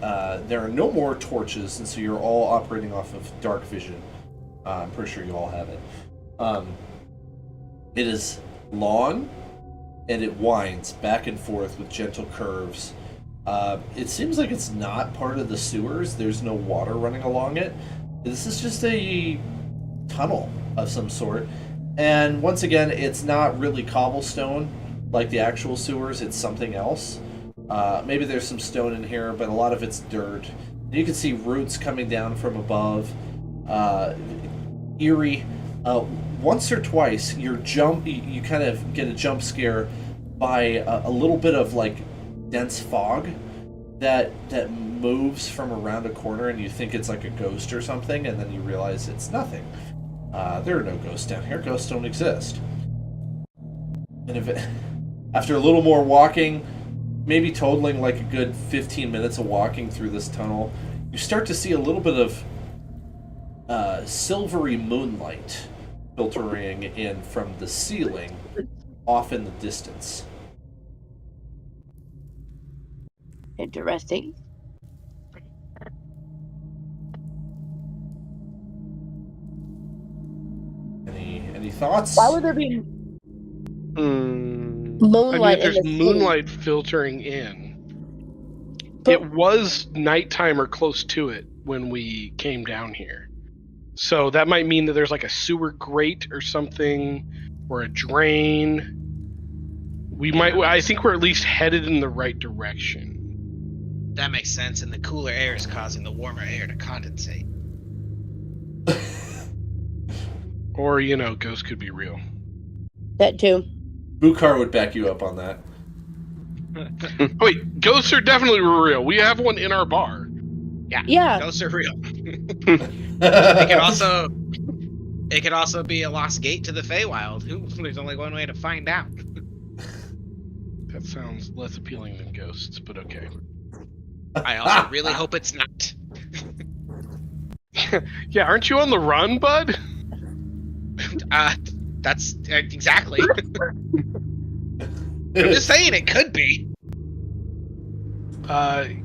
there are no more torches, and so you're all operating off of dark vision. I'm pretty sure you all have it. It is long, and it winds back and forth with gentle curves. It seems like it's not part of the sewers. There's no water running along it. This is just a tunnel of some sort. And once again, it's not really cobblestone like the actual sewers. It's something else. Maybe there's some stone in here, but a lot of it's dirt. You can see roots coming down from above. Eerie. Once or twice, you kind of get a jump scare by a little bit of like dense fog that moves from around a corner, and you think it's like a ghost or something, and then you realize it's nothing. There are no ghosts down here. Ghosts don't exist. And After a little more walking, maybe totaling like a good 15 minutes of walking through this tunnel, you start to see a little bit of silvery moonlight filtering in from the ceiling off in the distance. Interesting. Any thoughts? Why would there be moonlight there's in the moonlight filtering in. It was nighttime or close to it when we came down here. So that might mean that there's like a sewer grate or something, or a drain. I think we're at least headed in the right direction. That makes sense, and the cooler air is causing the warmer air to condensate. Or, ghosts could be real. That too. Bukar would back you up on that. Wait, ghosts are definitely real. We have one in our bar. Yeah. Ghosts are real. It could also be a lost gate to the Feywild. There's only one way to find out. That sounds less appealing than ghosts, but okay. I also really hope it's not. Yeah, aren't you on the run, bud? That's exactly. I'm just saying it could be.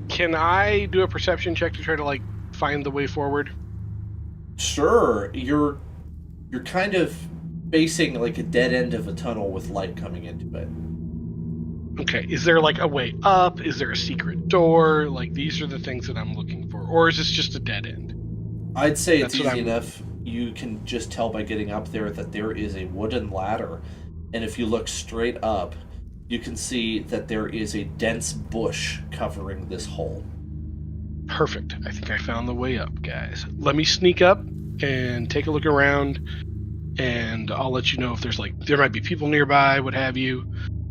Can I do a perception check to try to find the way forward? Sure. You're kind of facing like a dead end of a tunnel with light coming into it. Okay. Is there a way up? Is there a secret door? These are the things that I'm looking for, or is this just a dead end? I'd say it's easy enough. You can just tell by getting up there that there is a wooden ladder, and if you look straight up, you can see that there is a dense bush covering this hole. Perfect. I think I found the way up, guys. Let me sneak up and take a look around, and I'll let you know if there might be people nearby, what have you.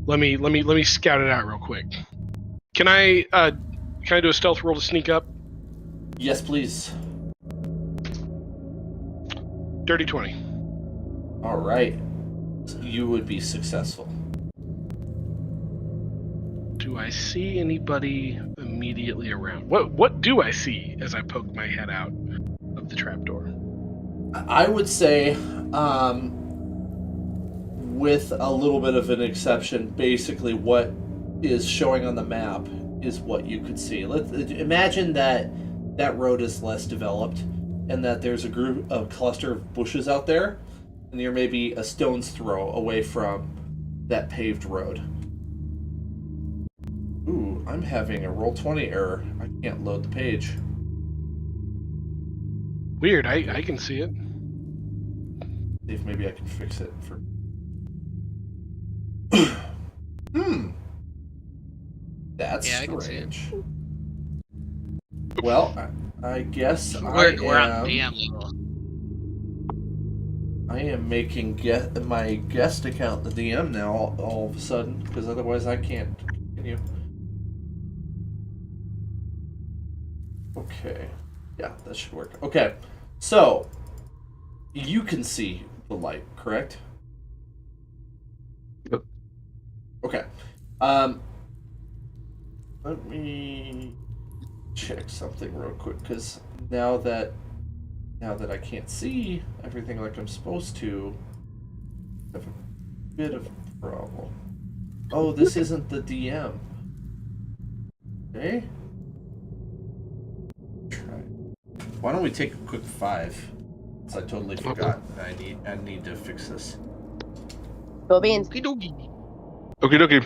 Let me scout it out real quick. Can I do a stealth roll to sneak up? Yes, please. Dirty 20. All right. You would be successful. Do I see anybody immediately around? What do I see as I poke my head out of the trapdoor? I would say, with a little bit of an exception, basically what is showing on the map is what you could see. Let's imagine that road is less developed and that there's a cluster of bushes out there, and you're maybe a stone's throw away from that paved road. Ooh, I'm having a Roll20 error. I can't load the page. Weird, I can see it. See if maybe I can fix it for... That's strange. Well, I guess we're on DM level. I am making my guest account the DM now all of a sudden, because otherwise I can't continue. Okay. Yeah, that should work. Okay. So, you can see the light, correct? Yep. Okay. Let me check something real quick, because now that I can't see everything like I'm supposed to, I have a bit of a problem. Oh, this isn't the DM. Okay. Try. Why don't we take a quick 5? Because I totally forgot that I need to fix this. Go beans. Okie dokie.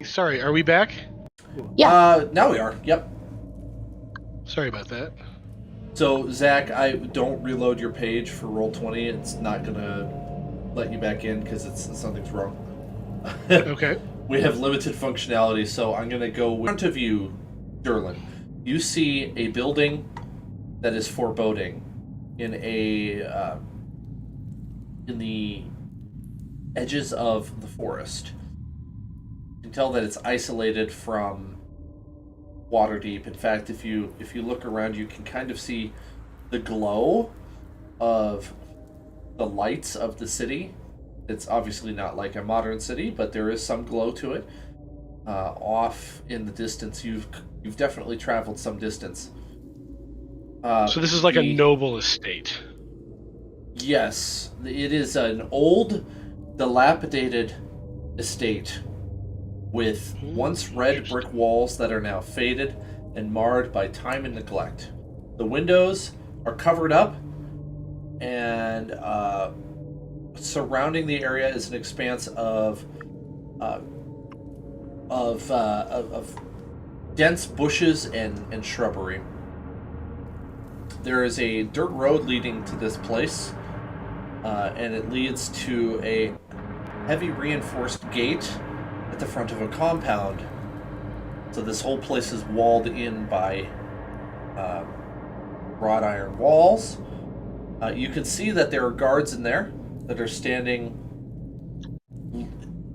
Sorry, are we back? Yeah. Now we are. Yep. Sorry about that. So, Zach, I don't reload your page for Roll20. It's not going to let you back in because something's wrong. Okay. We have limited functionality, so I'm going to go in front of you, Derlin. You see a building that is foreboding in the edges of the forest. You can tell that it's isolated from Waterdeep. In fact, if you look around, you can kind of see the glow of the lights of the city. It's obviously not like a modern city, but there is some glow to it. Off in the distance, you've definitely traveled some distance. So this is like a noble estate. Yes, it is an old, dilapidated estate with once red brick walls that are now faded and marred by time and neglect. The windows are covered up, and surrounding the area is an expanse of dense bushes and shrubbery. There is a dirt road leading to this place, and it leads to a heavy reinforced gate at the front of a compound. So this whole place is walled in by wrought iron walls. You can see that there are guards in there that are standing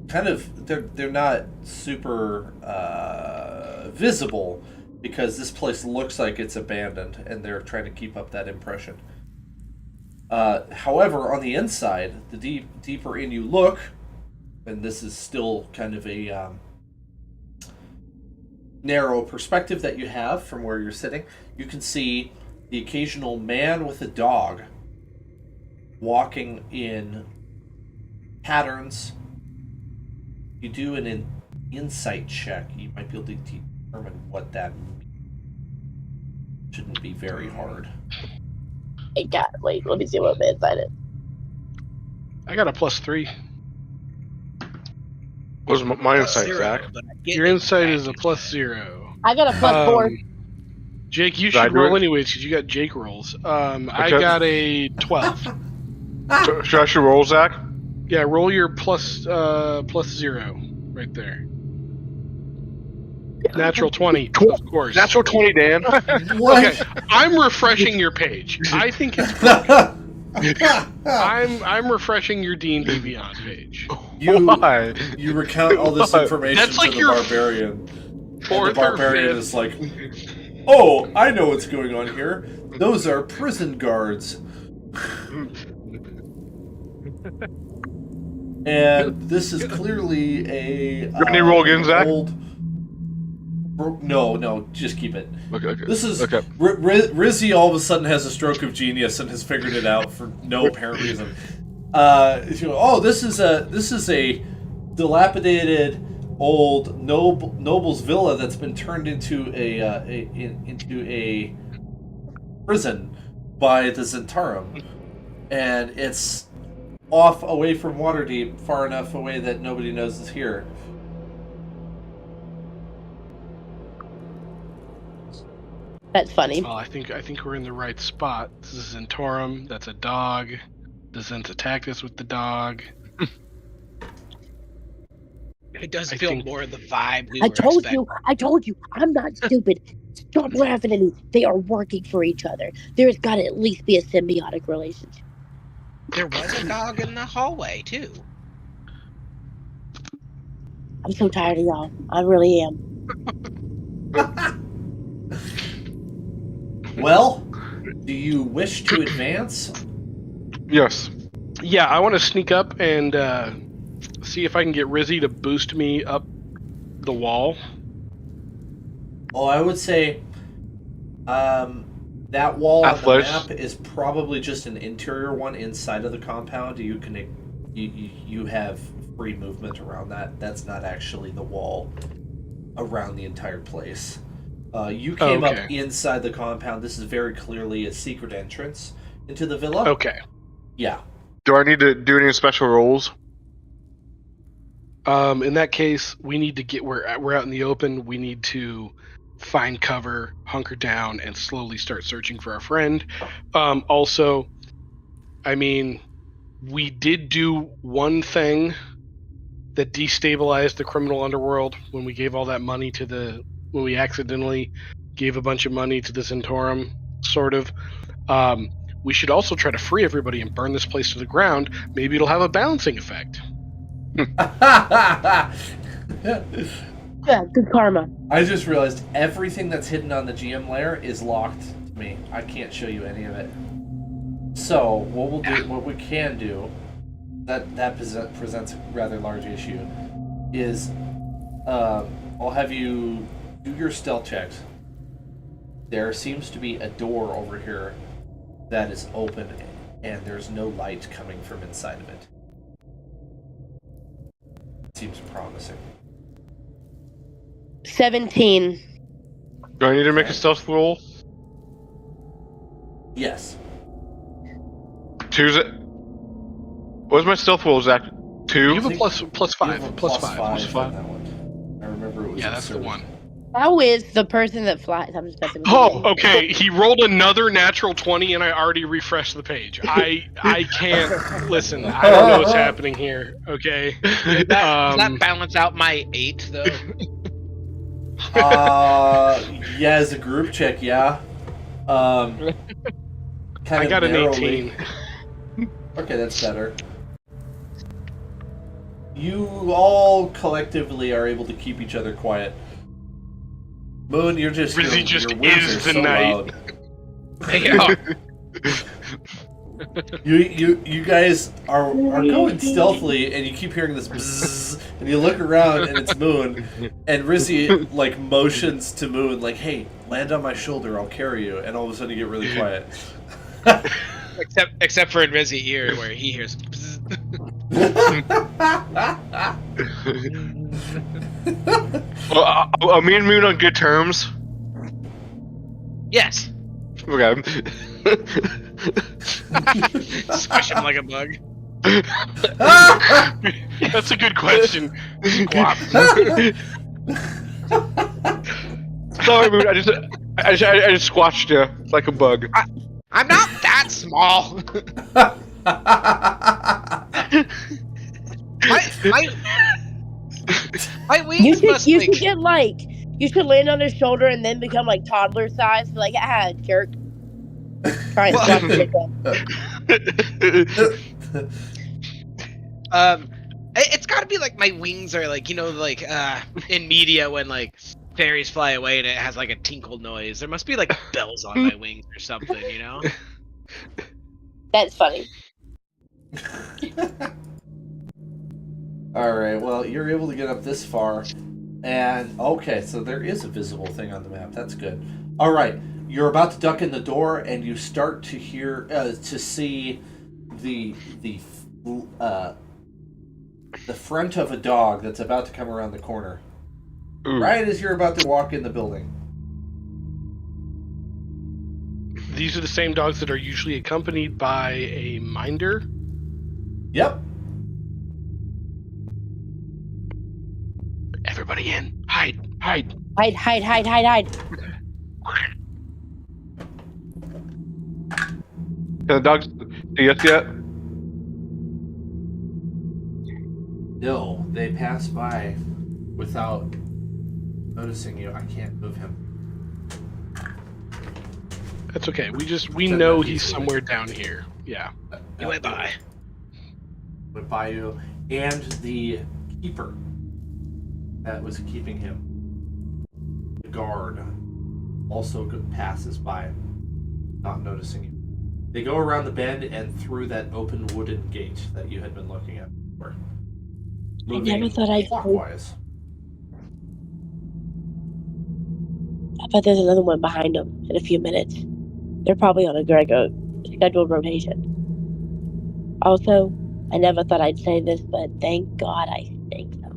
kind of, they're not super visible because this place looks like it's abandoned and they're trying to keep up that impression. However, on the inside, the deeper in you look, and this is still kind of a narrow perspective that you have from where you're sitting, you can see the occasional man with a dog walking in patterns. You do an insight check, you might be able to determine what that means. Shouldn't be very hard. Wait, let me see what my insight is. I got a +3. What was my insight, Zach? Your insight is a +0. I got a +4. Jake, you should roll anyways because you got Jake rolls. I got a 12. Should I roll, Zach? Yeah, roll your +0 right there. Natural 20, of course. Natural 20, Dan. What? Okay, I'm refreshing your page. I think it's broken. I'm refreshing your D&D Beyond page. Why? You recount all this information That's like to the your barbarian. Fourth And the barbarian or is like, oh, I know what's going on here. Those are prison guards. And this is clearly a Any roll again, Zach? No, just keep it. Okay. This is okay. Rizzy all of a sudden has a stroke of genius and has figured it out for no apparent reason. This is a dilapidated old noble's villa that's been turned into a prison by the Zentarum, and it's off away from Waterdeep, far enough away that nobody knows it's here. That's funny. Well, I think we're in the right spot. This is Zentarum. That's a dog. The Zens attacked us with the dog. It does feel more the vibe we I were told expecting. you. I'm not stupid. Stop laughing at me. They are working for each other. There's got to at least be a symbiotic relationship. There was a dog in the hallway, too. I'm so tired of y'all. I really am. Well, do you wish to advance? Yes. Yeah, I want to sneak up and see if I can get Rizzy to boost me up the wall. Oh, I would say that wall on the map is probably just an interior one inside of the compound. You can you have free movement around that. That's not actually the wall around the entire place. You came up inside the compound. This is very clearly a secret entrance into the villa. Okay. Yeah. Do I need to do any special rolls? In that case, we need to we're out in the open. We need to find cover, hunker down, and slowly start searching for our friend. Also, I mean, we did do one thing that destabilized the criminal underworld when we gave all that money when we accidentally gave a bunch of money to the Centaurum, sort of. We should also try to free everybody and burn this place to the ground. Maybe it'll have a balancing effect. Yeah, good karma. I just realized everything that's hidden on the GM layer is locked to me. I can't show you any of it. So what we can do, that presents a rather large issue, is I'll have you do your stealth checks. There seems to be a door over here that is open, and there's no light coming from inside of it. Seems promising. 17. Do I need to make a stealth roll? Yes. 2's it? What was my stealth roll, Zach? 2? You have a plus 5. Plus five on that one. I remember it was that's the one. How is the person that flies? I'm just messing with Oh, you. okay. He rolled another natural 20, and I already refreshed the page. I can't listen. I don't know what's happening here. Okay. Does that balance out my 8 though? Yeah, as a group check, yeah. I got an 18. Okay, that's better. You all collectively are able to keep each other quiet. Moon, you're just Rizzy your just words is are the so night. loud. You guys are going stealthily, and you keep hearing this bzzz, and you look around, and it's Moon, and Rizzy like motions to Moon like, "Hey, land on my shoulder, I'll carry you," and all of a sudden you get really quiet. except for in Rizzy ear where he hears. Are me and Moon on good terms? Yes. Okay. Squish him like a bug. That's a good question. Squawk. Sorry, Moon. I just squashed you like a bug. I'm not that small. my wings You should land on his shoulder and then become like toddler size. Like, jerk. Try and squash it's got to be like my wings are like like in media when like fairies fly away and it has like a tinkle noise. There must be like bells on my wings or something, That's funny. Alright, well, you're able to get up this far, and okay, so there is a visible thing on the map. That's good. Alright, you're about to duck in the door, and you start to hear, to see the front of a dog that's about to come around the corner. Ooh. Right as you're about to walk in the building. These are the same dogs that are usually accompanied by a minder? Yep. Everybody in. Hide. Hide. Can the dogs see us yet? No, they pass by without noticing you. I can't move him. That's okay. We know he's somewhere down here. Yeah. He went by. Went by you, and the keeper that was keeping him, the guard, also passes by, not noticing you. They go around the bend and through that open wooden gate that you had been looking at before. I never thought I'd clockwise. I bet there's another one behind them in a few minutes. They're probably on a scheduled rotation. Also, I never thought I'd say this, but thank God I think so.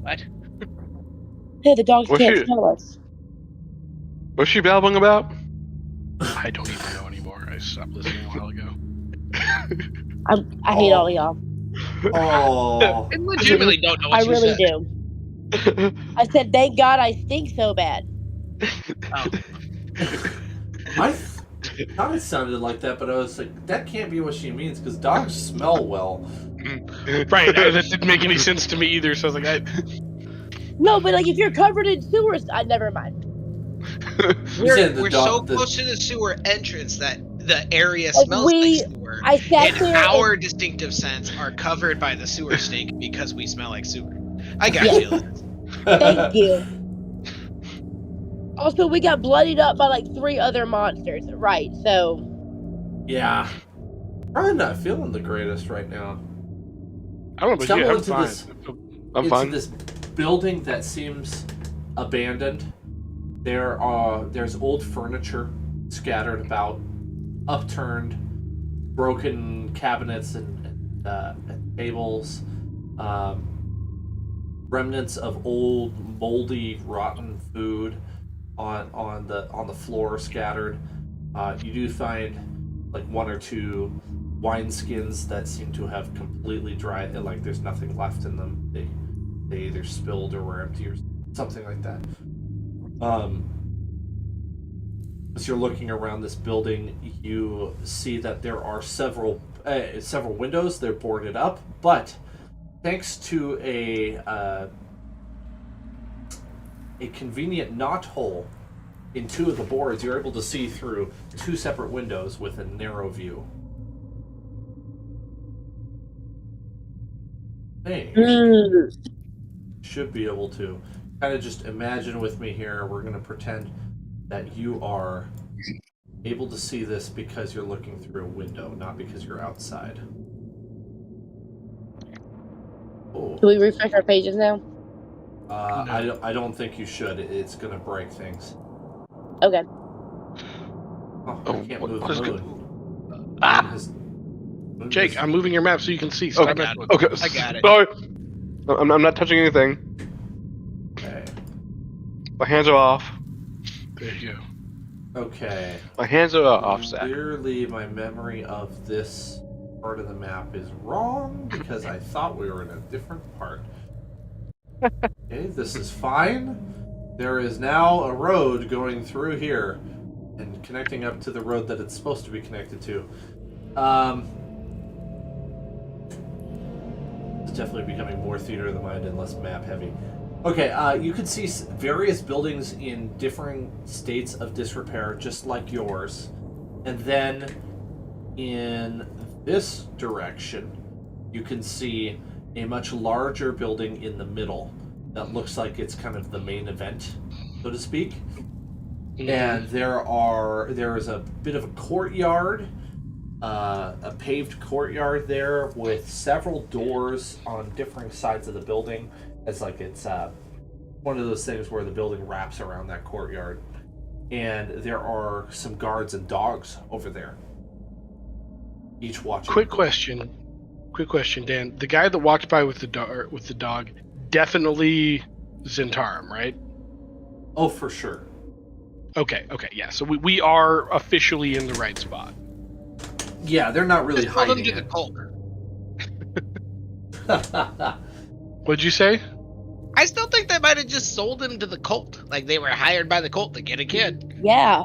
What? Hey, the dogs can't smell us. What's she babbling about? I don't even know anymore. I stopped listening a while ago. I hate all y'all. Oh. I legitimately don't know what I you really said. do. I said, thank God I stink so bad. Oh. I thought it sounded like that, but I was like, that can't be what she means, because dogs smell well. Right, that didn't make any sense to me either, so I was like, No, but like if you're covered in sewers, never mind. We're so close to the sewer entrance that the area Like smells like sewer. I sat And there our distinctive scents are covered by the sewer stink because we smell like sewer. I got you, Liz. Thank you. Also, we got bloodied up by like 3 other monsters, right? So. Yeah. Probably not feeling the greatest right now. I don't know, but I'm fine. I'm fine. This building that seems abandoned. There's old furniture scattered about, upturned, broken cabinets and tables, remnants of old, moldy, rotten food on the floor scattered. You do find like 1 or 2 wineskins that seem to have completely dried. Like there's nothing left in them. They either spilled or were empty or something like that. As you're looking around this building, you see that there are several windows. They're boarded up, but thanks to a convenient knot hole in 2 of the boards, you're able to see through 2 separate windows with a narrow view. Hey, should be able to kind of just imagine with me here. We're going to pretend that you are able to see this because you're looking through a window, not because you're outside. Oh. Do we refresh our pages now? No. I don't think you should. It's going to break things. Okay. Oh, I can't move the moon. Jake, I'm moving your map so you can see. Okay, I got it. Sorry. I'm not touching anything. Okay. My hands are off. There you go. Okay. My hands are offset. Clearly, my memory of this part of the map is wrong because I thought we were in a different part. Okay, this is fine. There is now a road going through here and connecting up to the road that it's supposed to be connected to. It's definitely becoming more theater of the mind and less map heavy. Okay, you can see various buildings in differing states of disrepair, just like yours. And then in this direction, you can see a much larger building in the middle that looks like it's kind of the main event, so to speak. And there is a bit of a courtyard, a paved courtyard there with several doors on different sides of the building. It's like it's one of those things where the building wraps around that courtyard. And there are some guards and dogs over there, each watching. Quick question, Dan. The guy that walked by with the dog, definitely Zentarum, right? Oh, for sure. Okay, yeah. So we are officially in the right spot. Yeah, they're not really Just pull them hiding to the it. cult. What'd you say? I still think they might have just sold him to the cult. Like they were hired by the cult to get a kid. Yeah.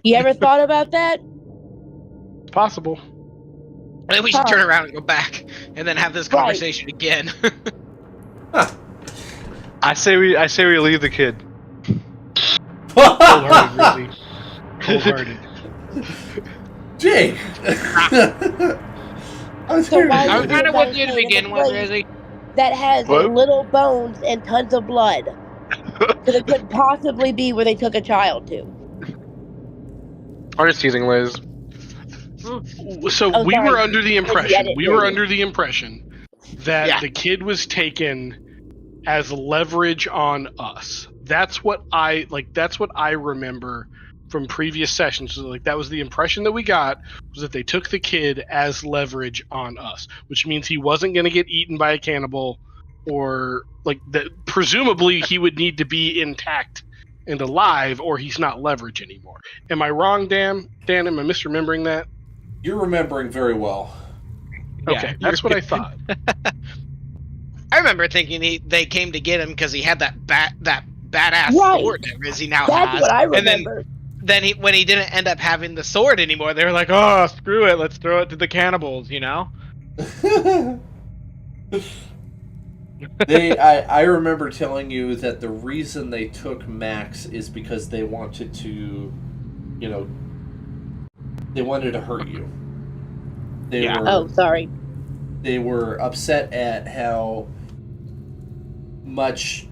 You ever thought about that? It's possible. I think we should turn around and go back and then have this conversation again. I say we leave the kid. Cold-hearted, really. Cold-hearted. Jake! I was kind of with you to begin with, Rizzy. That has little bones and tons of blood. So it could possibly be where they took a child to. I'm just teasing, Liz. So we were under the impression that the kid was taken as leverage on us. That's what I remember from previous sessions. So like that was the impression that we got, was that they took the kid as leverage on us, which means he wasn't going to get eaten by a cannibal, or like that. Presumably he would need to be intact and alive, or he's not leverage anymore. Am I wrong, Dan? Dan, am I misremembering that? You're remembering very well. Okay, that's what I thought. I remember thinking they came to get him because he had that badass Right. sword as he now That's has. what I And remember. then when he didn't end up having the sword anymore, they were like, "Oh, screw it, let's throw it to the cannibals," you know? I remember telling you that the reason they took Max is because they wanted to, they wanted to hurt you. Sorry. They were upset at how much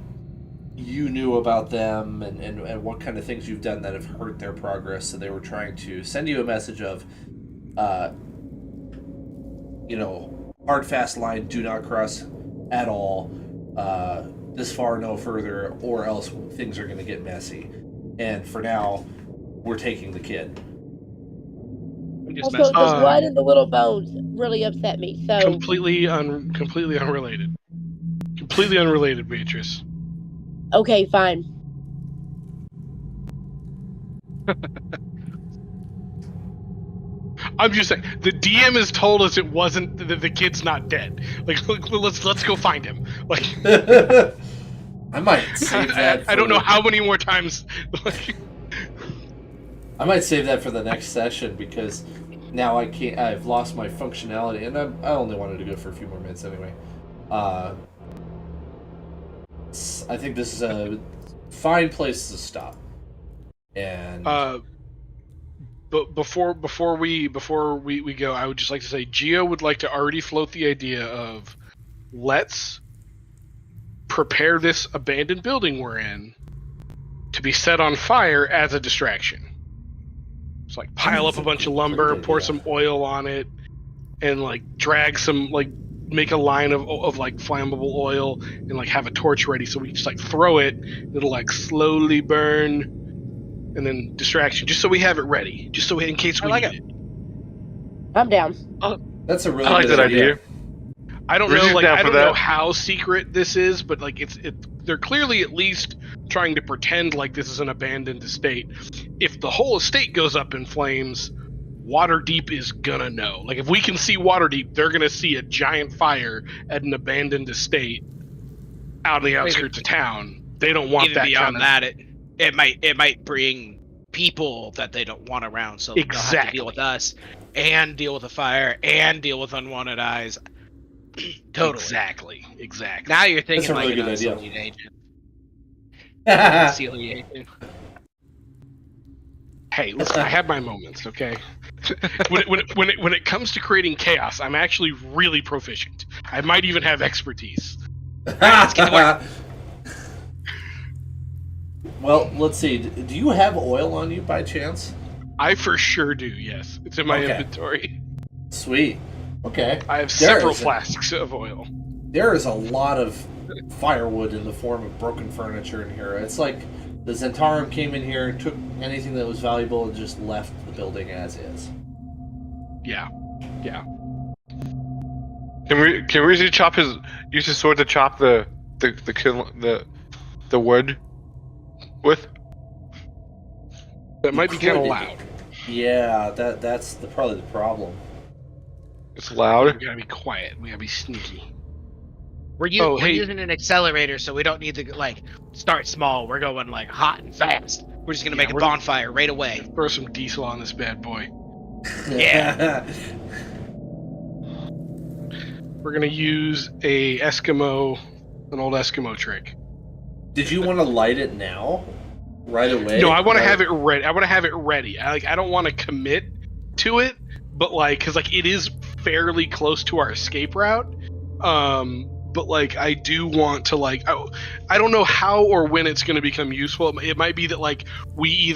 you knew about them and what kind of things you've done that have hurt their progress. So they were trying to send you a message of, hard, fast line, do not cross at all, this far, no further, or else things are going to get messy. And for now, we're taking the kid. Also, the blood and the little bones really upset me. So completely unrelated. Completely unrelated, Beatrice. Okay, fine. I'm just saying, the DM has told us it wasn't the kid's not dead. Like, let's go find him. Like, I might save that. I don't know how many more times. I might save that for the next session because now I can't. I've lost my functionality, and I only wanted to go for a few more minutes anyway. I think this is a fine place to stop. And but before we go, I would just like to say Gio would like to already float the idea of let's prepare this abandoned building we're in to be set on fire as a distraction. It's like pile up a bunch of lumber, pour some oil on it, and like drag some make a line of like flammable oil and like have a torch ready so we just like throw it, it'll like slowly burn, and then distraction just so we have it ready, just so in case we need it. I'm down. That's a really good that idea. I don't know, like I don't know how secret this is, but like they're clearly at least trying to pretend like this is an abandoned estate. If the whole estate goes up in flames, Waterdeep is gonna know. Like if we can see Waterdeep, they're gonna see a giant fire at an abandoned estate out on the outskirts of town. They don't want even that beyond kind of... that. It might bring people that they don't want around, so they'll have to deal with us and deal with the fire and deal with unwanted eyes. Totally. Exactly. Now you're thinking That's a really like good an idea. Unsealing agent. Hey, listen, I have my moments, okay? when it comes to creating chaos, I'm actually really proficient. I might even have expertise. Well, let's see. Do you have oil on you by chance? I for sure do, yes. It's in my inventory. Sweet. Okay. I have several flasks of oil. There is a lot of firewood in the form of broken furniture in here. It's like the Zentarum came in here, took anything that was valuable, and just left the building as is. Yeah. Can we use his sword to chop the wood with? That might be kind of loud. Yeah, that's probably the problem. It's loud. We gotta be quiet. We gotta be sneaky. We're using an accelerator, so we don't need to like start small. We're going like hot and fast. We're just gonna make a bonfire right away. Throw some diesel on this bad boy. Yeah. We're gonna use an old Eskimo trick. Did you want to light it now? Right away? No, I want to have it ready. I don't want to commit to it, but because it is fairly close to our escape route. But I do want to I don't know how or when it's going to become useful. It might be that we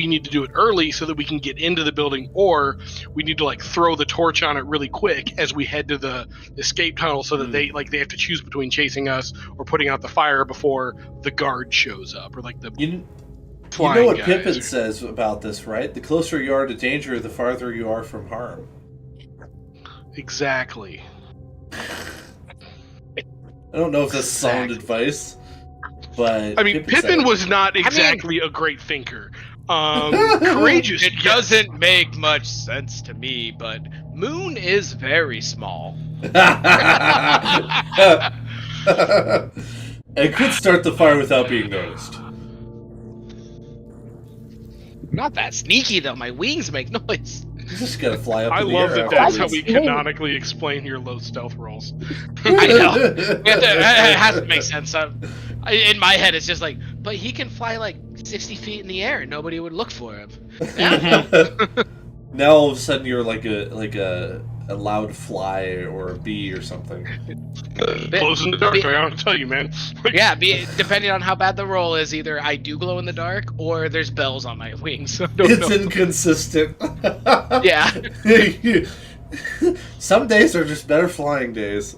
need to do it early so that we can get into the building, or we need to throw the torch on it really quick as we head to the escape tunnel, so that they have to choose between chasing us or putting out the fire before the guard shows up, or the You know what Pippin says about this, right? The closer you are to danger, the farther you are from harm. Exactly. I don't know if that's sound advice, but Pippin was not exactly a great thinker. Courageous. It doesn't make much sense to me, but Moon is very small. It could start the fire without being noticed. Not that sneaky though. My wings make noise. You just gotta fly up I in the love air that that's how afterwards. we canonically explain your low stealth rolls. I know. It has to make sense. In my head, it's just like, but he can fly like 60 feet in the air and nobody would look for him. Now all of a sudden you're like a loud fly or a bee or something. Glows in the dark, I don't tell you, man. Yeah, depending on how bad the roll is, either I do glow in the dark or there's bells on my wings. So It's inconsistent. Yeah. Some days are just better flying days.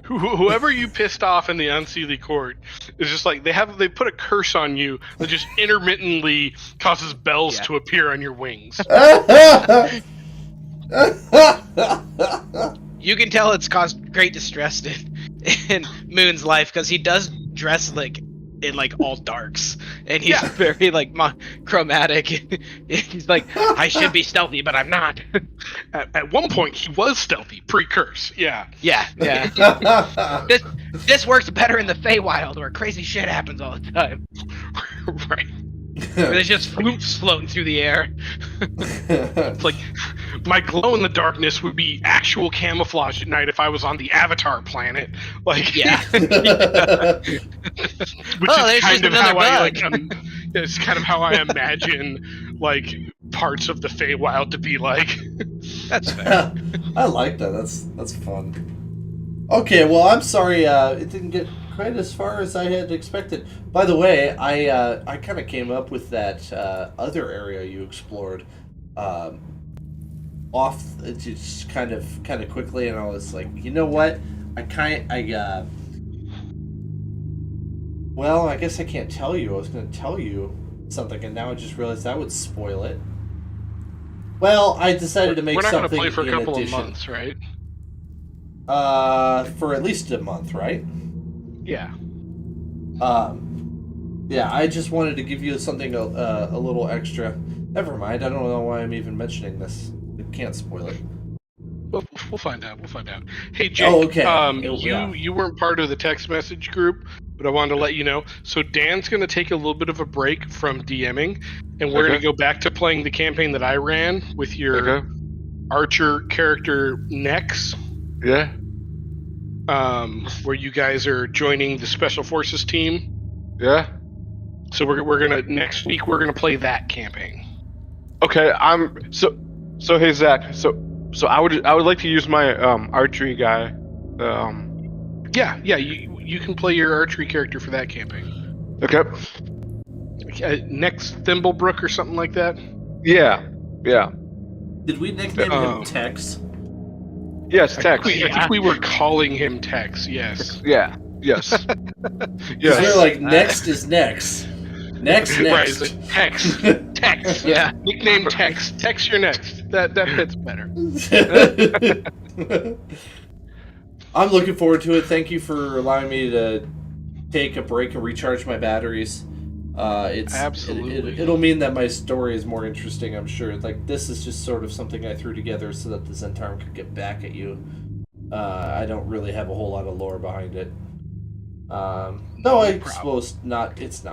Whoever you pissed off in the Unseelie Court is just like they put a curse on you that just intermittently causes bells to appear on your wings. You can tell it's caused great distress in Moon's life because he does dress like in like all darks and he's very like chromatic. He's like, I should be stealthy, but I'm not. At one point, he was stealthy pre-curse. Yeah. This works better in the Feywild where crazy shit happens all the time. Right. Where there's just floops floating through the air. It's like my glow in the darkness would be actual camouflage at night if I was on the Avatar planet. Like, which is kind of how it's kind of how I imagine like parts of the Feywild to be like. That's fair. I like that. That's fun. Okay, well, I'm sorry it didn't get quite as far as I had expected. By the way, I kind of came up with that other area you explored off just kind of quickly, and I was like, you know what? Well, I guess I can't tell you. I was going to tell you something, and now I just realized that would spoil it. Well, I decided to make something. We're not going to play for a couple of months, right? For at least a month, right? Yeah. Yeah, I just wanted to give you something a little extra. Never mind, I don't know why I'm even mentioning this. It can't spoil it. We'll find out. Hey, Jake. Oh, okay. You weren't part of the text message group, but I wanted to let you know. So Dan's going to take a little bit of a break from DMing, and we're going to go back to playing the campaign that I ran with your Archer character Nex. Yeah. Where you guys are joining the Special Forces team. Yeah. So we're gonna next week we're gonna play that campaign. Okay. So hey Zach. So I would like to use my archery guy. Yeah. You can play your archery character for that campaign. Okay. Next Thimblebrook or something like that. Yeah. Did we nickname him Tex? Yes, Tex. I think we were calling him Tex. Yes. Yeah. Yes. Yes. They're like next is next. Next. Right, it's like Tex. Yeah. Nickname Tex. Tex, you're next. That fits better. I'm looking forward to it. Thank you for allowing me to take a break and recharge my batteries. Absolutely. It'll mean that my story is more interesting, I'm sure. Like, this is just sort of something I threw together so that the Zentarum could get back at you. I don't really have a whole lot of lore behind it. No, I suppose not. It's not